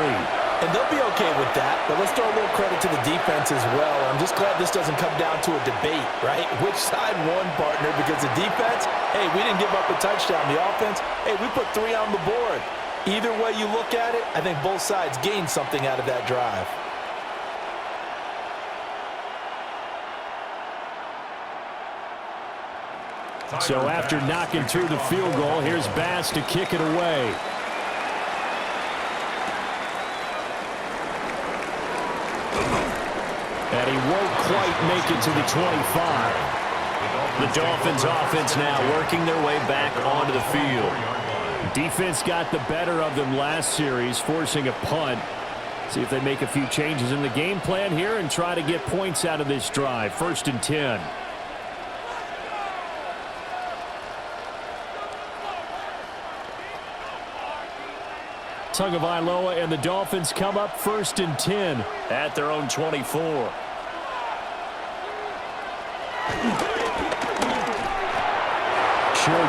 D: And they'll be okay with that, but let's throw a little credit to the defense as well. I'm just glad this doesn't come down to a debate, right? Which side won, partner? Because the defense, hey, we didn't give up a touchdown. The offense, hey, we put 3 on the board. Either way you look at it, I think both sides gained something out of that drive.
B: So after knocking through the field goal, here's Bass to kick it away. And he won't quite make it to the 25. The Dolphins offense now working their way back onto the field. Defense got the better of them last series, forcing a punt. See if they make a few changes in the game plan here and try to get points out of this drive. First and 10. Tagovailoa and the Dolphins come up first and 10 at their own 24. Short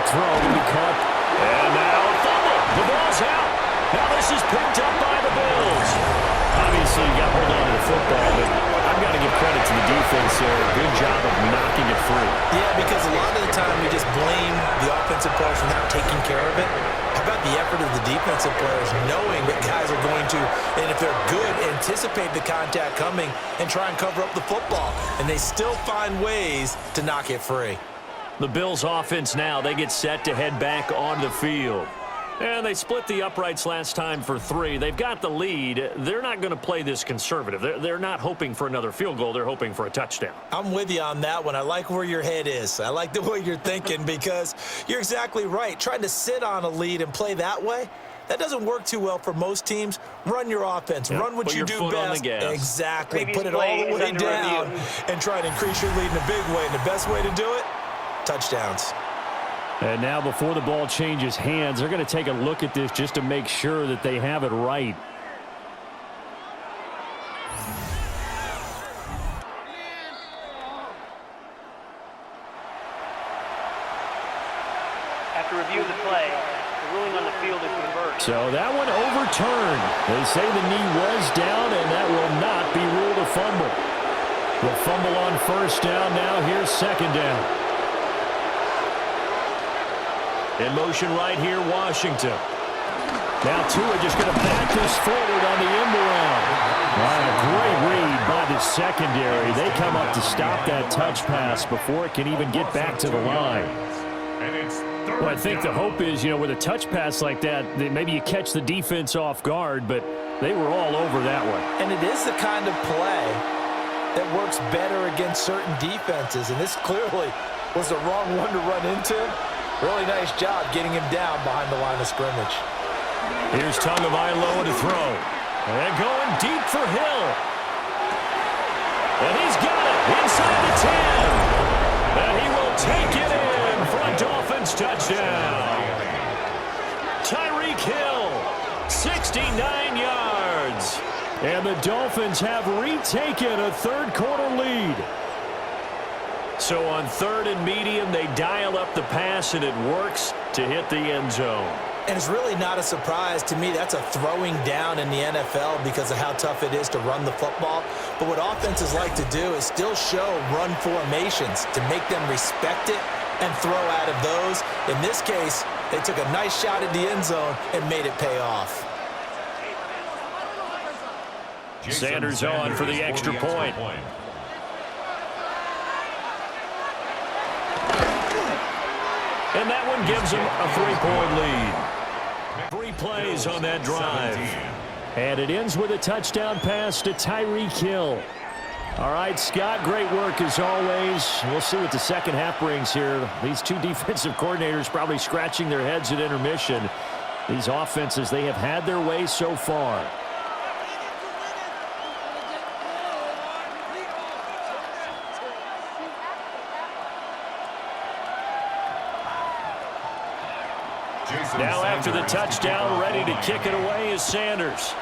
B: throw to be caught. And now a fumble. The ball's out. Now this is picked up by the Bills. Obviously, you got to hold on to the football, but I've got to give credit to the defense there. Good job of knocking it free.
C: Yeah, because a lot of the time we just blame the offensive players for not taking care of it. How about the effort of the defensive players knowing that guys are going to, and if they're good, anticipate the contact coming and try and cover up the football. And they still find ways to knock it free.
B: The Bills offense now, they get set to head back on the field. And they split the uprights last time for 3. They've got the lead. They're not going to play this conservative. They're not hoping for another field goal. They're hoping for a touchdown.
C: I'm with you on that one. I like where your head is. I like the way you're thinking because you're exactly right. Trying to sit on a lead and play that way, that doesn't work too well for most teams. Run your offense.
B: Yep.
C: Run what you do best.
B: Exactly.
C: Put it all the way down and try to increase your lead in a big way. And the best way to do it, touchdowns.
B: And now before the ball changes hands, they're going to take a look at this just to make sure that they have it right.
G: After review of the play, the ruling on the field is reversed.
B: So that one overturned. They say the knee was down, and that will not be ruled a fumble. The fumble on first down now. Here's second down. In motion right here, Washington. Now Tua just going to back this forward on the end around. A great read by the secondary. They come up to stop that touch pass before it can even get back to the line. Well, I think the hope is, with a touch pass like that maybe you catch the defense off guard, but they were all over that one.
D: And it is the kind of play that works better against certain defenses, and this clearly was the wrong one to run into. Really nice job getting him down behind the line of scrimmage.
B: Here's Tagovailoa to throw. And going deep for Hill. And he's got it inside the 10. And he will take it in for a Dolphins touchdown. Tyreek Hill, 69 yards. And the Dolphins have retaken a third-quarter lead. So on third and medium, they dial up the pass, and it works to hit the end zone.
C: And it's really not a surprise to me. That's a throwing down in the NFL because of how tough it is to run the football. But what offenses like to do is still show run formations to make them respect it and throw out of those. In this case, they took a nice shot at the end zone and made it pay off.
B: Sanders on for the extra point. And that one gives them a 3-point lead. 3 plays on that drive. And it ends with a touchdown pass to Tyreek Hill. All right, Scott, great work as always. We'll see what the second half brings here. These two defensive coordinators probably scratching their heads at intermission. These offenses, they have had their way so far. Now after the touchdown, ready to kick it away is Sanders.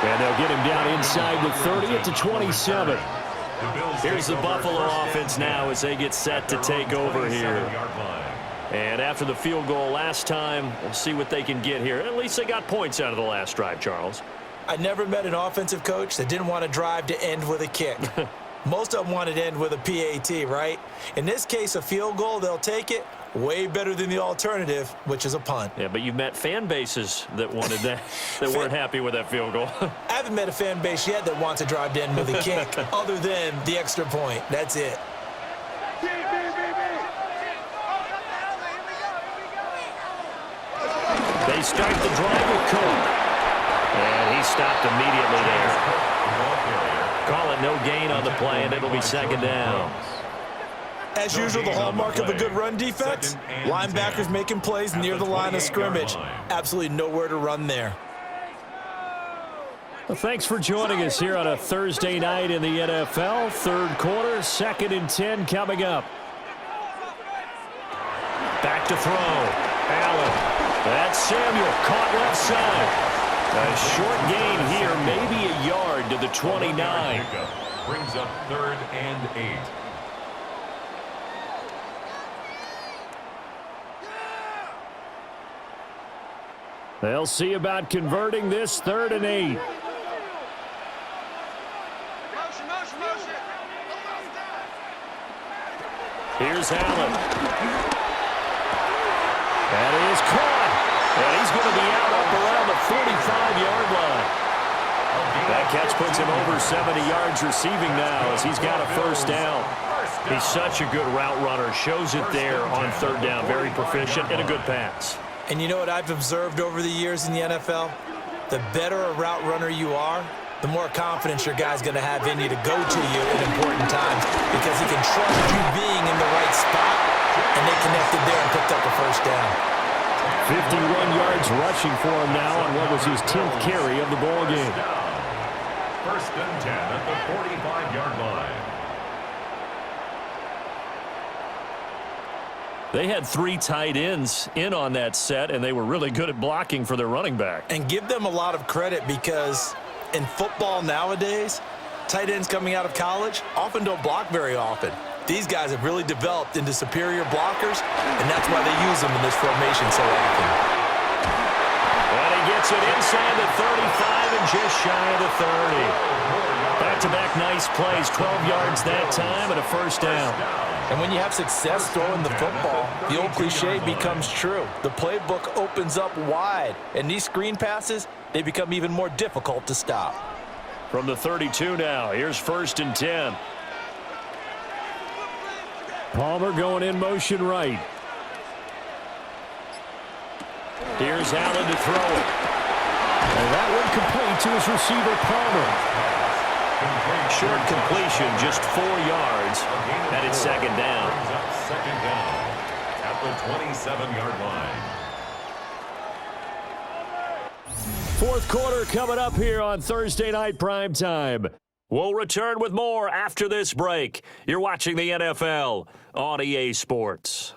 B: And they'll get him down inside the 30 at the 27. Here's the Buffalo offense now as they get set to take over here. And after the field goal last time, we'll see what they can get here. At least they got points out of the last drive, Charles.
C: I never met an offensive coach that didn't want to drive to end with a kick. Most of them wanted to end with a PAT, right? In this case, a field goal, they'll take it. Way better than the alternative, which is a punt.
B: Yeah, but you've met fan bases that wanted that, that weren't happy with that field goal.
C: I haven't met a fan base yet that wants to drive to end with a kick other than the extra point. That's it.
B: They start the drive with Cook. And he stopped immediately there. Call it no gain on the play, and it'll be second down.
C: As usual, the hallmark of a good run defense, linebackers making plays near the line of scrimmage. Absolutely nowhere to run there.
B: Well, thanks for joining us here on a Thursday night in the NFL. Third quarter, 2nd and 10 coming up. Back to throw. Allen. That's Samuel, caught left side. A short gain here, maybe a yard to the 29.
A: Brings up 3rd and 8.
B: They'll see about converting this 3rd and 8. Here's Allen. That is caught. And he's going to be out up around the 45-yard line. That catch puts him over 70 yards receiving now as he's got a first down. He's such a good route runner. Shows it there on 3rd down. Very proficient and a good pass.
C: And you know what I've observed over the years in the NFL? The better a route runner you are, the more confidence your guy's going to have in you to go to you at important times because he can trust you being in the right spot, and they connected there and picked up a first down.
B: 51 yards rushing for him now on what was his 10th carry of the ball game.
A: 1st and 10 at the 45-yard line.
B: They had 3 tight ends in on that set, and they were really good at blocking for their running back.
C: And give them a lot of credit because in football nowadays, tight ends coming out of college often don't block very often. These guys have really developed into superior blockers, and that's why they use them in this formation so often.
B: And he gets it inside the 35 and just shy of the 30. Back-to-back nice plays, 12 yards that time and a first down.
D: And when you have success throwing the football, the old cliche becomes true. The playbook opens up wide, and these screen passes, they become even more difficult to stop.
B: From the 32 now, here's 1st and 10. Palmer going in motion right. Here's Allen to throw it. And that one complete to his receiver, Palmer. Short completion, just 4 yards, and it's second down.
A: Brings up second down at the 27-yard line.
B: Fourth quarter coming up here on Thursday Night Primetime. We'll return with more after this break. You're watching the NFL on EA Sports.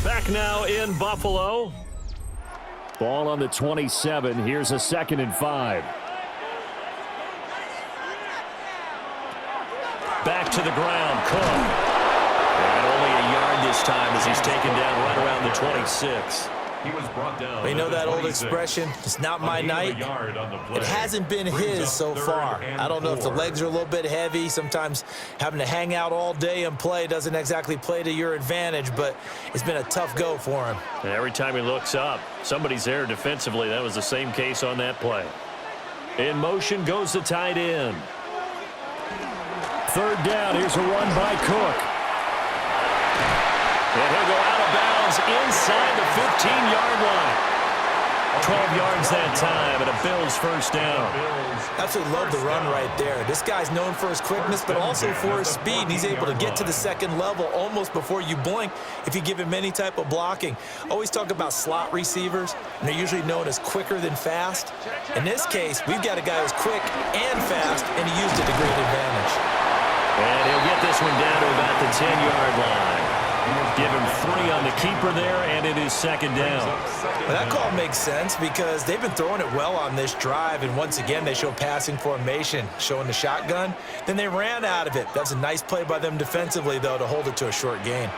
B: Back now in Buffalo. Ball on the 27. Here's a 2nd and 5. Back to the ground, Cook. And only a yard this time as he's taken down right around the 26.
A: He was brought down.
C: You know that old expression, it's not my night? It hasn't been his so far. I don't know if the legs are a little bit heavy. Sometimes having to hang out all day and play doesn't exactly play to your advantage, but it's been a tough go for him.
B: And every time he looks up, somebody's there defensively. That was the same case on that play. In motion goes the tight end. 3rd down. Here's a run by Cook. And he'll go out of bounds inside the 15-yard line. 12 yards that time, and a Bills first down.
C: Absolutely love the run right there. This guy's known for his quickness, but also for his speed. And he's able to get to the second level almost before you blink if you give him any type of blocking. Always talk about slot receivers, and they're usually known as quicker than fast. In this case, we've got a guy who's quick and fast, and he used it to great advantage.
B: And he'll get this one down to about the 10-yard line. Give him 3 on the keeper there, and it is second down.
C: Well, that call makes sense because they've been throwing it well on this drive, and once again, they show passing formation, showing the shotgun. Then they ran out of it. That's a nice play by them defensively, though, to hold it to a short gain.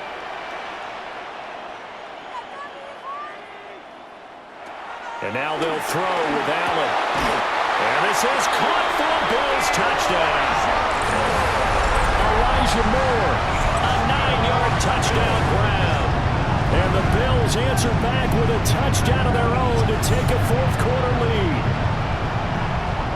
B: And now they'll throw with Allen. And this is caught for a Bills touchdown. Elijah Moore, a 9-yard touchdown grab. And the Bills answer back with a touchdown of their own to take a fourth-quarter lead.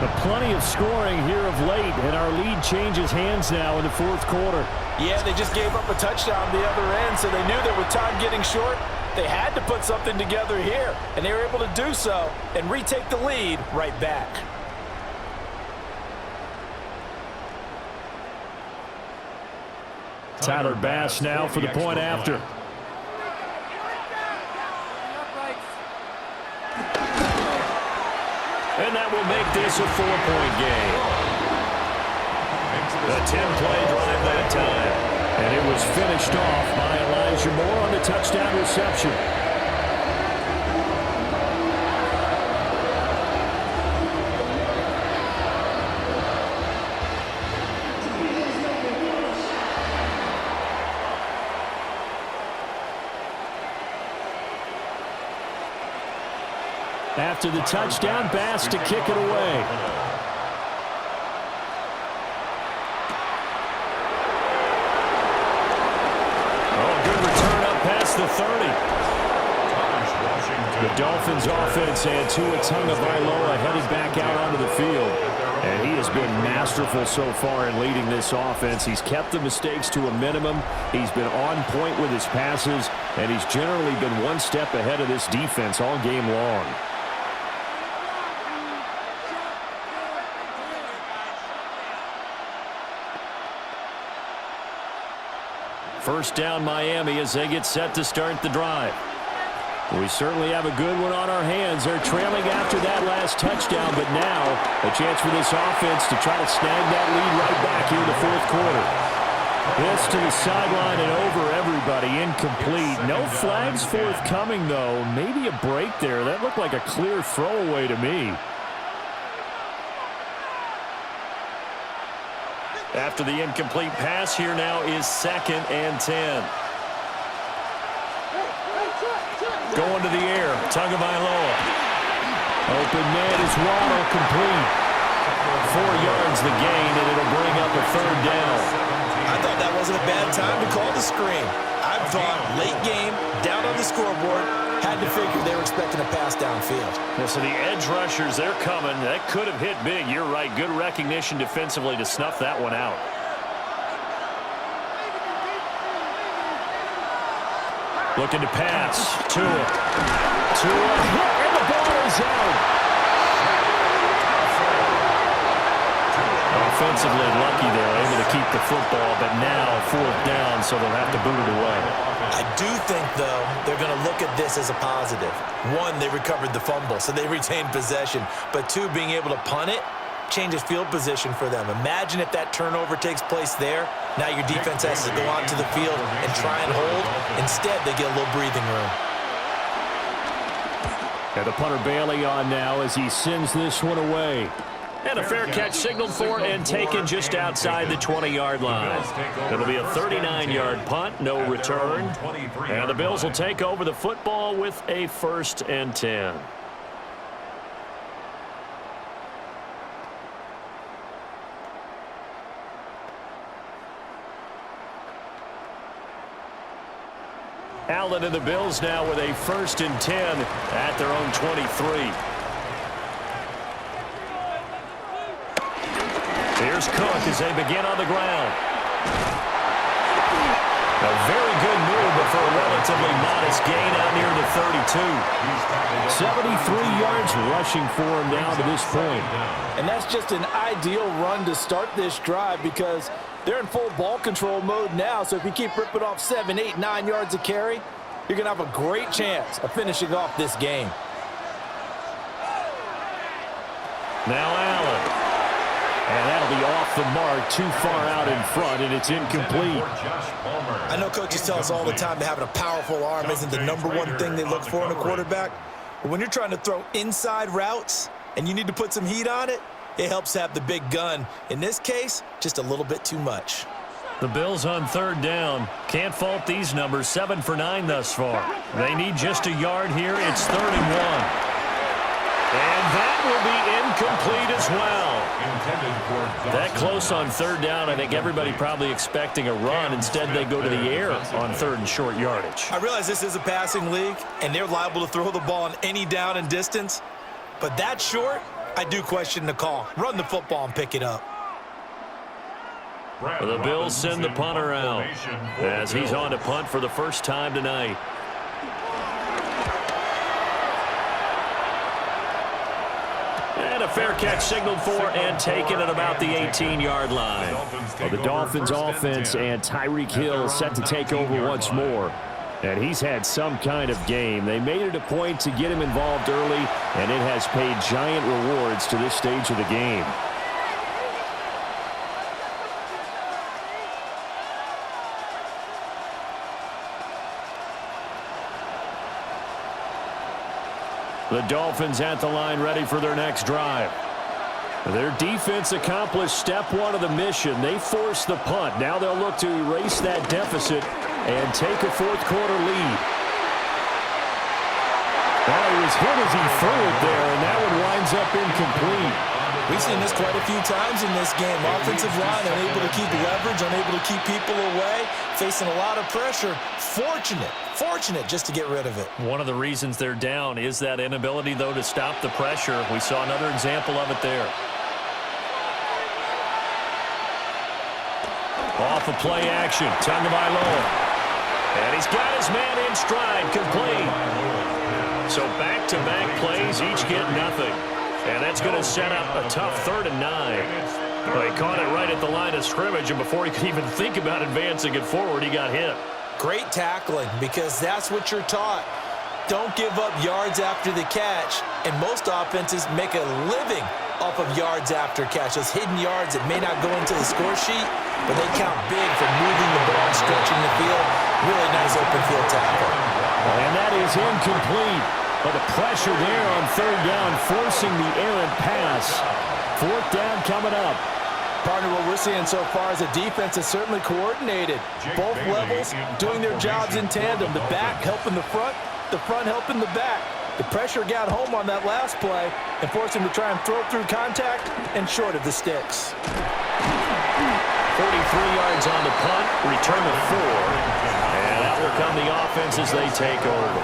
B: But plenty of scoring here of late, and our lead changes hands now in the fourth quarter.
D: Yeah, they just gave up a touchdown the other end, so they knew that with time getting short, they had to put something together here, and they were able to do so and retake the lead right back.
B: Tyler Bass now for the point after. And that will make this a 4-point game. A 10-play drive that time. And it was finished off by Elijah Moore on the touchdown reception. After the touchdown, Bass to kick it away. Oh, good return up past the 30. The Dolphins offense and Tua Tagovailoa headed back out onto the field. And he has been masterful so far in leading this offense. He's kept the mistakes to a minimum. He's been on point with his passes, and he's generally been one step ahead of this defense all game long. First down Miami as they get set to start the drive. We certainly have a good one on our hands. They're trailing after that last touchdown, but now a chance for this offense to try to snag that lead right back here in the fourth quarter. This to the sideline and over everybody, incomplete. No flags forthcoming, though. Maybe a break there. That looked like a clear throwaway to me. After the incomplete pass, here now is 2nd and 10. Going to the air, Tagovailoa. Open man is Waddle, complete. 4 yards the gain, and it'll bring up a 3rd down.
C: I thought that wasn't a bad time to call the screen. I thought late game, down on the scoreboard, had to figure they were expecting a pass downfield.
B: Yeah, so the edge rushers, they're coming. That could have hit big. You're right. Good recognition defensively to snuff that one out. Looking to pass. Tua, and the ball is out. Offensively lucky there, able to keep the football, but now 4th down, so they'll have to boot it away.
C: I do think, though, they're going to look at this as a positive. 1, they recovered the fumble, so they retained possession. But 2, being able to punt it changes field position for them. Imagine if that turnover takes place there. Now your defense has to go onto the field and try and hold. Instead, they get a little breathing room.
B: And the punter Bailey on now as he sends this one away. And a fair catch signaled for and taken just outside the 20-yard line. It'll be a 39-yard punt, no return. And the Bills will take over the football with a 1st and 10. Allen and the Bills now with a 1st and 10 at their own 23. Here's Cook as they begin on the ground. A very good move, but for a relatively modest gain out near the 32. 73 yards rushing for him now to this point.
D: And that's just an ideal run to start this drive because they're in full ball control mode now. So if you keep ripping off 7, 8, 9 yards a carry, you're going to have a great chance of finishing off this game.
B: Now Allen. And that'll be off the mark, too far out in front, and it's incomplete.
C: I know coaches tell us all the time that having a powerful arm isn't the #1 thing they look for in a quarterback. But when you're trying to throw inside routes and you need to put some heat on it, it helps have the big gun. In this case, just a little bit too much.
B: The Bills on 3rd down. Can't fault these numbers, 7 for 9 thus far. They need just a yard here. It's 3rd and 1. And that will be incomplete as well. That close on 3rd down, I think everybody probably expecting a run. Instead, they go to the air on 3rd and short yardage.
C: I realize this is a passing league, and they're liable to throw the ball on any down and distance. But that short, I do question the call. Run the football and pick it up.
B: The Bills send the punter out as he's on to punt for the first time tonight. And a fair catch signaled for and taken at about the 18-yard line. Well, the Dolphins offense and Tyreek Hill set to take over once more. And he's had some kind of game. They made it a point to get him involved early, and it has paid giant rewards to this stage of the game. The Dolphins at the line ready for their next drive. Their defense accomplished step 1 of the mission. They forced the punt. Now they'll look to erase that deficit and take a 4th quarter lead. Well, he was hit as he threw it there, and that one winds up incomplete.
C: We've seen this quite a few times in this game. Offensive line unable to keep leverage, unable to keep people away, facing a lot of pressure. Fortunate just to get rid of it.
B: One of the reasons they're down is that inability, though, to stop the pressure. We saw another example of it there. Off of play action, Tagovailoa. And he's got his man in stride, complete. So back-to-back plays, each get nothing. And that's going to set up a tough 3rd and 9. Well, he caught it right at the line of scrimmage, and before he could even think about advancing it forward, he got hit.
C: Great tackling, because that's what you're taught. Don't give up yards after the catch, and most offenses make a living off of yards after catch. Those hidden yards that may not go into the score sheet, but they count big for moving the ball and stretching the field. Really nice open field tackle.
B: And that is incomplete. But the pressure there on 3rd down, forcing the errant pass. 4th down coming up.
D: Partner, what we're seeing so far is the defense is certainly coordinated. Both levels doing their jobs in tandem. The back helping the front helping the back. The pressure got home on that last play and forced him to try and throw through contact and short of the sticks.
B: 43 yards on the punt, return of 4. And that will come the offense as they take over.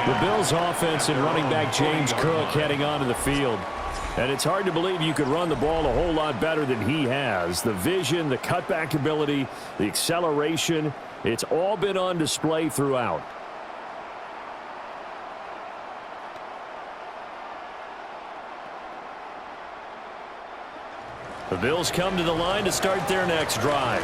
B: The Bills' offense and running back James Cook heading onto the field. And it's hard to believe you could run the ball a whole lot better than he has. The vision, the cutback ability, the acceleration, it's all been on display throughout. The Bills come to the line to start their next drive.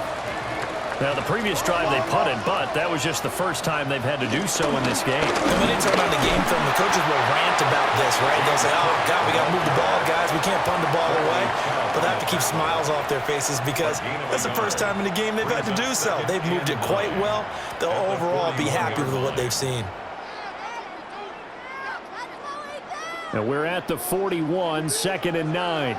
B: Now, the previous drive they punted, but that was just the first time they've had to do so in this game.
C: And when they turn on the game film, the coaches will rant about this, right? They'll say, oh, God, we got to move the ball, guys. We can't punt the ball away. But they have to keep smiles off their faces because that's the first time in the game they've had to do so. They've moved it quite well. They'll overall be happy with what they've seen.
B: And we're at the 41, 2nd and 9.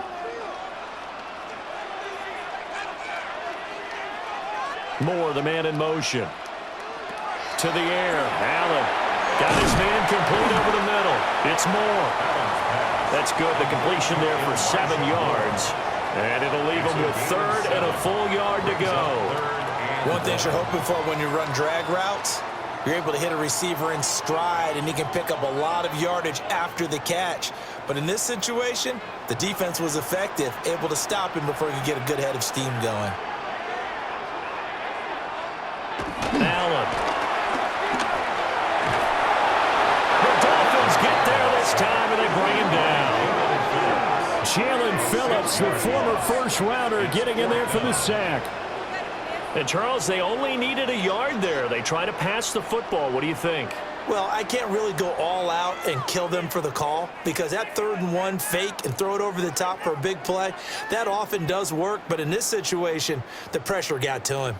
B: Moore, the man in motion. To the air. Allen got his man complete over the middle. It's Moore. That's good. The completion there for 7 yards. And it'll leave him with 3rd and a full yard to go.
C: One thing you're hoping for when you run drag routes, you're able to hit a receiver in stride, and he can pick up a lot of yardage after the catch. But in this situation, the defense was effective, able to stop him before he could get a good head of steam going.
B: Allen. The Dolphins get there this time, and they bring him down. Jalen Phillips, the former first-rounder, getting in there for the sack. And, Charles, they only needed a yard there. They try to pass the football. What do you think?
C: Well, I can't really go all out and kill them for the call because that 3rd and 1 fake and throw it over the top for a big play, that often does work. But in this situation, the pressure got to him.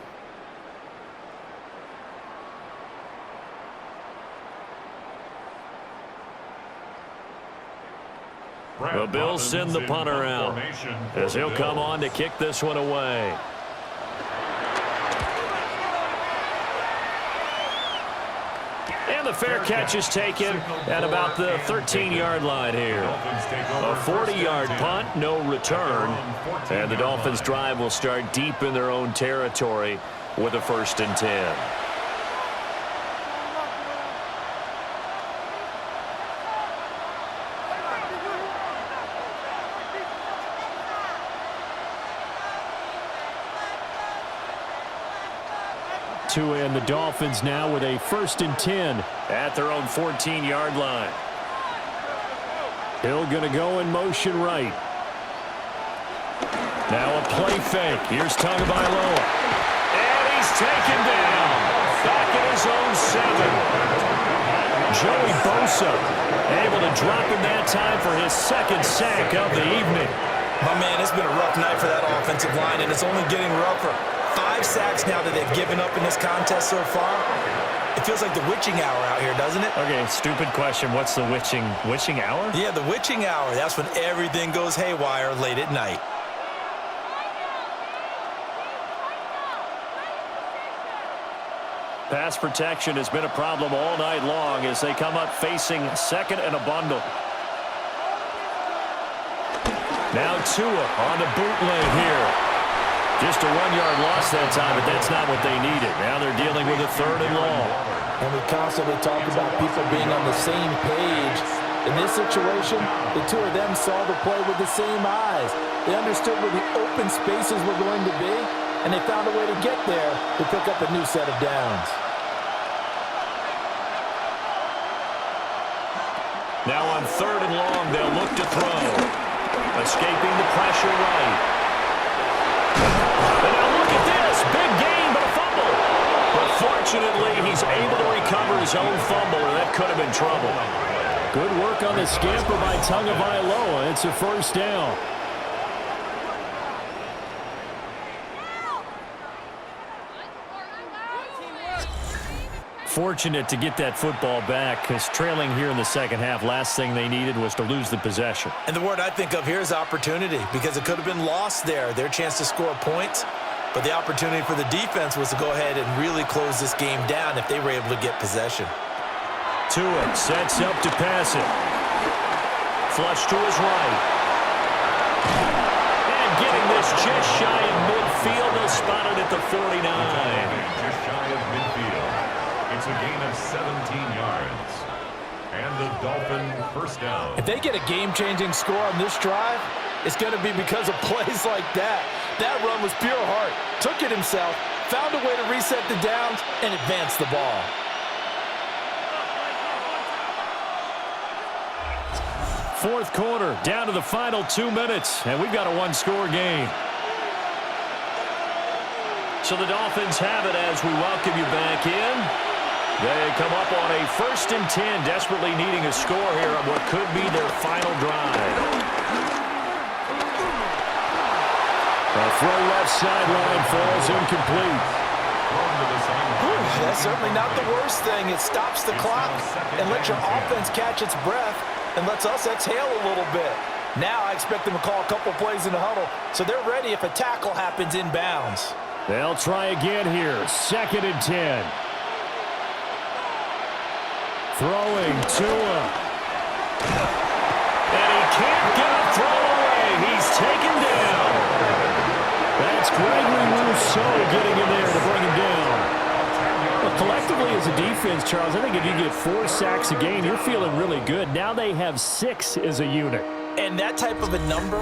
B: The Bills send the punter out as he'll come on to kick this one away. And the fair catch is taken at about the 13-yard line here. A 40-yard punt, no return. And the Dolphins' drive will start deep in their own territory with a 1st and 10. And the Dolphins now with a 1st and 10 at their own 14-yard line. Hill going to go in motion right. Now a play fake. Here's Tagovailoa. And he's taken down. Back at his own 7. Joey Bosa able to drop him that time for his 2nd sack of the evening.
C: My man, it's been a rough night for that offensive line, and it's only getting rougher. 5 sacks now that they've given up in this contest so far. It feels like the witching hour out here, doesn't it?
B: Okay, stupid question. What's the witching hour?
C: Yeah, the witching hour. That's when everything goes haywire late at night.
B: Pass protection has been a problem all night long as they come up facing 2nd and a bundle. Now Tua on the bootleg here. Just a 1-yard loss that time, but that's not what they needed. Now they're dealing with a 3rd and long.
D: And we constantly talk about people being on the same page. In this situation, the two of them saw the play with the same eyes. They understood where the open spaces were going to be, and they found a way to get there to pick up a new set of downs.
B: Now on 3rd and long, they'll look to throw. Escaping the pressure right. And now look at this. Big gain, but a fumble. But fortunately, he's able to recover his own fumble, or that could have been trouble. Good work on the scamper by Tagovailoa. It's a 1st down. Fortunate to get that football back because trailing here in the 2nd half, last thing they needed was to lose the possession.
C: And the word I think of here is opportunity because it could have been lost there, their chance to score points. But the opportunity for the defense was to go ahead and really close this game down if they were able to get possession.
B: Tua sets up to pass it. Flush to his right. And getting this just shy of midfield. They'll spot it at the 49.
A: Just shy of midfield. It's a gain of 17 yards. And the Dolphin 1st down.
D: If they get a game-changing score on this drive, it's going to be because of plays like that. That run was pure heart. Took it himself, found a way to reset the downs, and advance the ball.
B: fourth quarter, down to the final 2 minutes, and we've got a one-score game. So the Dolphins have it as we welcome you back in. They come up on a 1st and 10, desperately needing a score here on what could be their final drive. A throw left sideline falls incomplete.
D: That's certainly not the worst thing. It stops the clock and lets your offense catch its breath and lets us exhale a little bit. Now I expect them to call a couple plays in the huddle so they're ready if a tackle happens inbounds.
B: They'll try again here. 2nd and 10. Throwing Tua. And he can't get a throw away. He's taken down. That's Gregory Rousseau getting in there to bring him down. Well, collectively as a defense, Charles, I think if you get 4 sacks a game, you're feeling really good. Now they have 6 as a unit.
D: And that type of a number,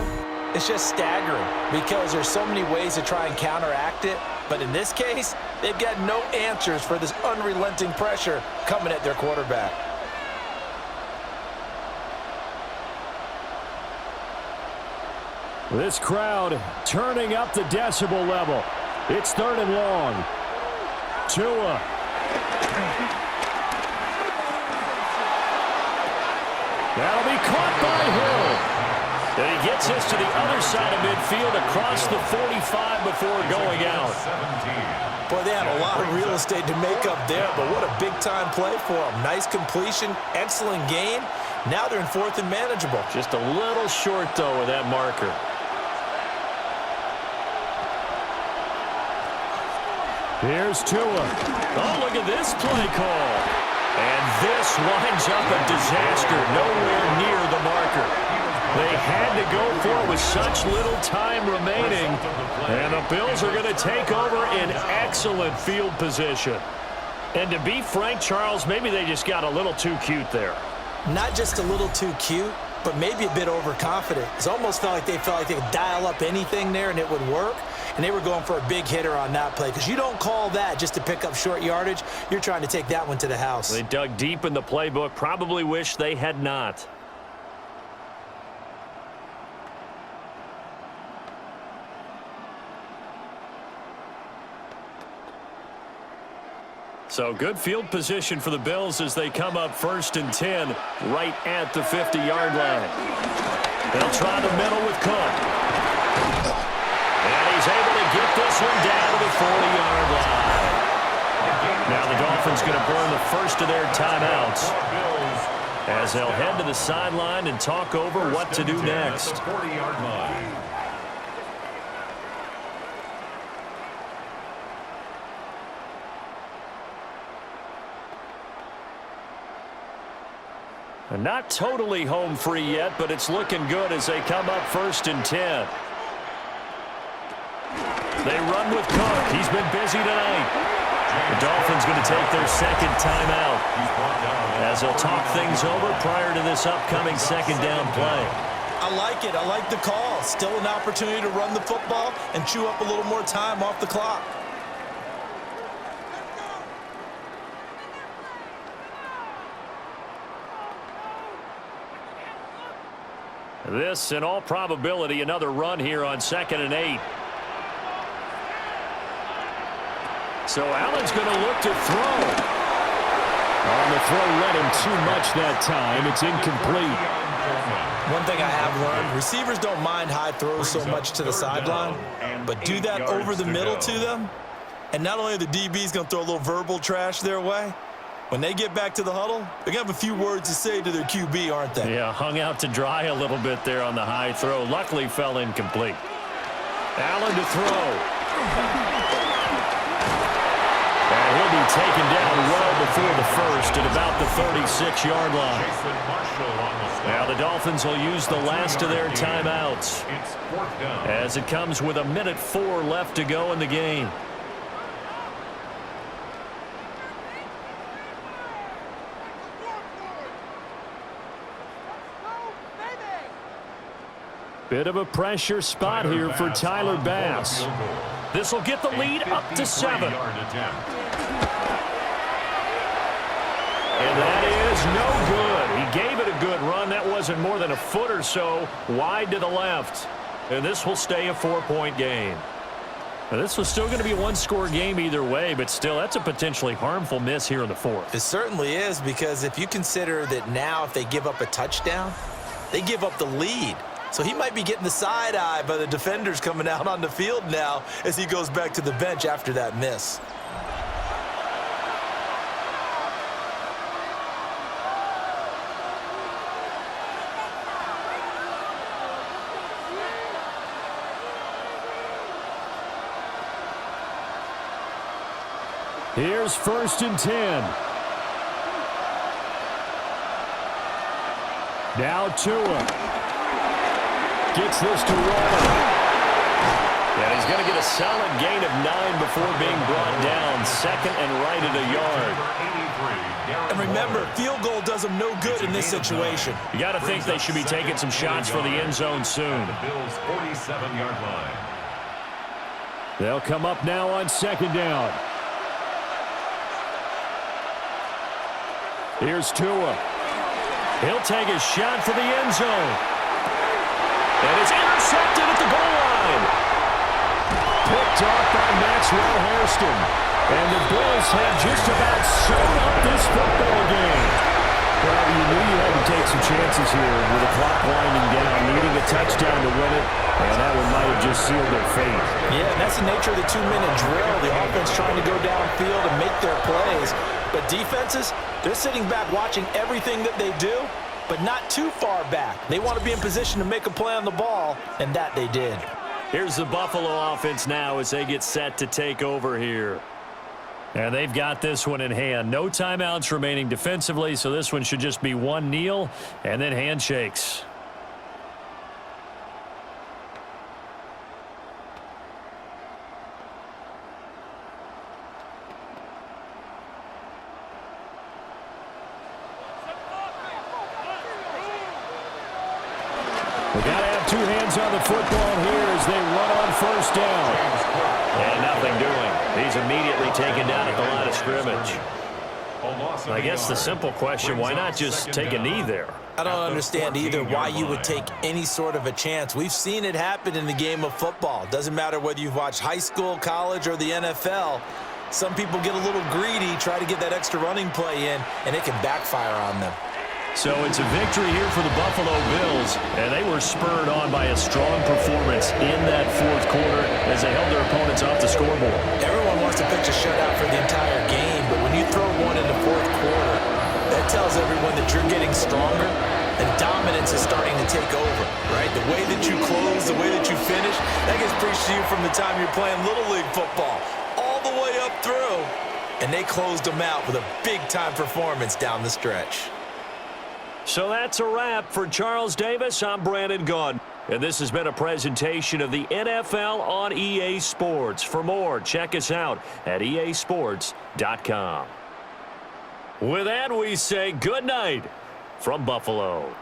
D: it's just staggering because there's so many ways to try and counteract it. But in this case, they've got no answers for this unrelenting pressure coming at their quarterback.
B: This crowd turning up the decibel level. It's 3rd and long. Tua. That'll be caught by Hill. And he gets us to the other side of midfield across the 45 before going out.
D: Boy, they had a lot of real estate to make up there, but what a big-time play for them. Nice completion, excellent game. Now they're in 4th and manageable.
B: Just a little short, though, with that marker. Here's Tua. Oh, look at this play call. And this winds up a disaster nowhere near the marker. They had to go for it with such little time remaining. And the Bills are going to take over in excellent field position. And to be frank, Charles, maybe they just got a little too cute there.
D: Not just a little too cute, but maybe a bit overconfident. It almost felt like they could dial up anything there and it would work. And they were going for a big hitter on that play because you don't call that just to pick up short yardage. You're trying to take that one to the house.
B: They dug deep in the playbook. Probably wish they had not. So good field position for the Bills as they come up 1st and 10 right at the 50-yard line. They'll try the middle with Cook. And he's able to get this one down to the 40-yard line. Now the Dolphins going to burn the first of their timeouts as they'll head to the sideline and talk over what to do next.
A: 40-yard line.
B: Not totally home free yet, but it's looking good as they come up 1st and 10. They run with Cook. He's been busy tonight. The Dolphins going to take their 2nd timeout as they'll talk things over prior to this upcoming 2nd down play.
D: I like it. I like the call. Still an opportunity to run the football and chew up a little more time off the clock.
B: This, in all probability, another run here on 2nd and 8. So Allen's going to look to throw. On the throw, led him too much that time. It's incomplete.
D: One thing I have learned, receivers don't mind high throws so much to the sideline, but do that over the middle to them, and not only are the DBs going to throw a little verbal trash their way, when they get back to the huddle, they're going to have a few words to say to their QB, aren't they?
B: Yeah, hung out to dry a little bit there on the high throw. Luckily fell incomplete. Allen to throw. And he'll be taken down well before the first at about the 36-yard line. Now the Dolphins will use the last of their timeouts as it comes with 1:04 left to go in the game. Bit of a pressure spot here for Tyler Bass. This will get the lead up to 7. And that is no good. He gave it a good run. That wasn't and more than a foot or so wide to the left. And this will stay a 4-point game. Now, this was still going to be a one-score game either way, but still, that's a potentially harmful miss here in the fourth.
C: It certainly is, because if you consider that now if they give up a touchdown, they give up the lead. So he might be getting the side eye by the defenders coming out on the field now as he goes back to the bench after that miss.
B: Here's 1st and 10. Now Tua. Gets this to Waller. And he's going to get a solid gain of 9 before being brought down. 2nd and right at a yard.
C: And remember, field goal does them no good in this situation.
B: You got to think they should be taking some shots for the end zone soon.
A: The Bills' 47-yard line.
B: They'll come up now on 2nd down. Here's Tua. He'll take a shot for the end zone. And it's intercepted at the goal line. Picked off by Maxwell Hairston. And the Bills have just about sewn up this football game. Well, you knew you had to take some chances here with the clock winding down, needing a touchdown to win it, and that one might have just sealed their fate.
C: Yeah, and that's the nature of the 2-minute drill. The offense trying to go downfield and make their plays. But defenses, they're sitting back watching everything that they do, but not too far back. They want to be in position to make a play on the ball, and that they did.
B: Here's the Buffalo offense now as they get set to take over here. And they've got this one in hand. No timeouts remaining defensively, so this one should just be one kneel and then handshakes. We got to have two hands on the football here as they run on 1st down. And nothing doing. He's immediately taken down at the line of scrimmage. I guess the simple question, why not just take a knee there?
C: I don't understand either why you would take any sort of a chance. We've seen it happen in the game of football. Doesn't matter whether you've watched high school, college, or the NFL. Some people get a little greedy, try to get that extra running play in, and it can backfire on them.
B: So it's a victory here for the Buffalo Bills, and they were spurred on by a strong performance in that 4th quarter as they held their opponents off the scoreboard.
C: Everyone wants to pitch a shutout for the entire game, but when you throw one in the 4th quarter, that tells everyone that you're getting stronger and dominance is starting to take over, right? The way that you close, the way that you finish, that gets preached to you from the time you're playing Little League football all the way up through, and they closed them out with a big-time performance down the stretch.
B: So that's a wrap for Charles Davis. I'm Brandon Gaudin. And this has been a presentation of the NFL on EA Sports. For more, check us out at easports.com. With that, we say good night from Buffalo.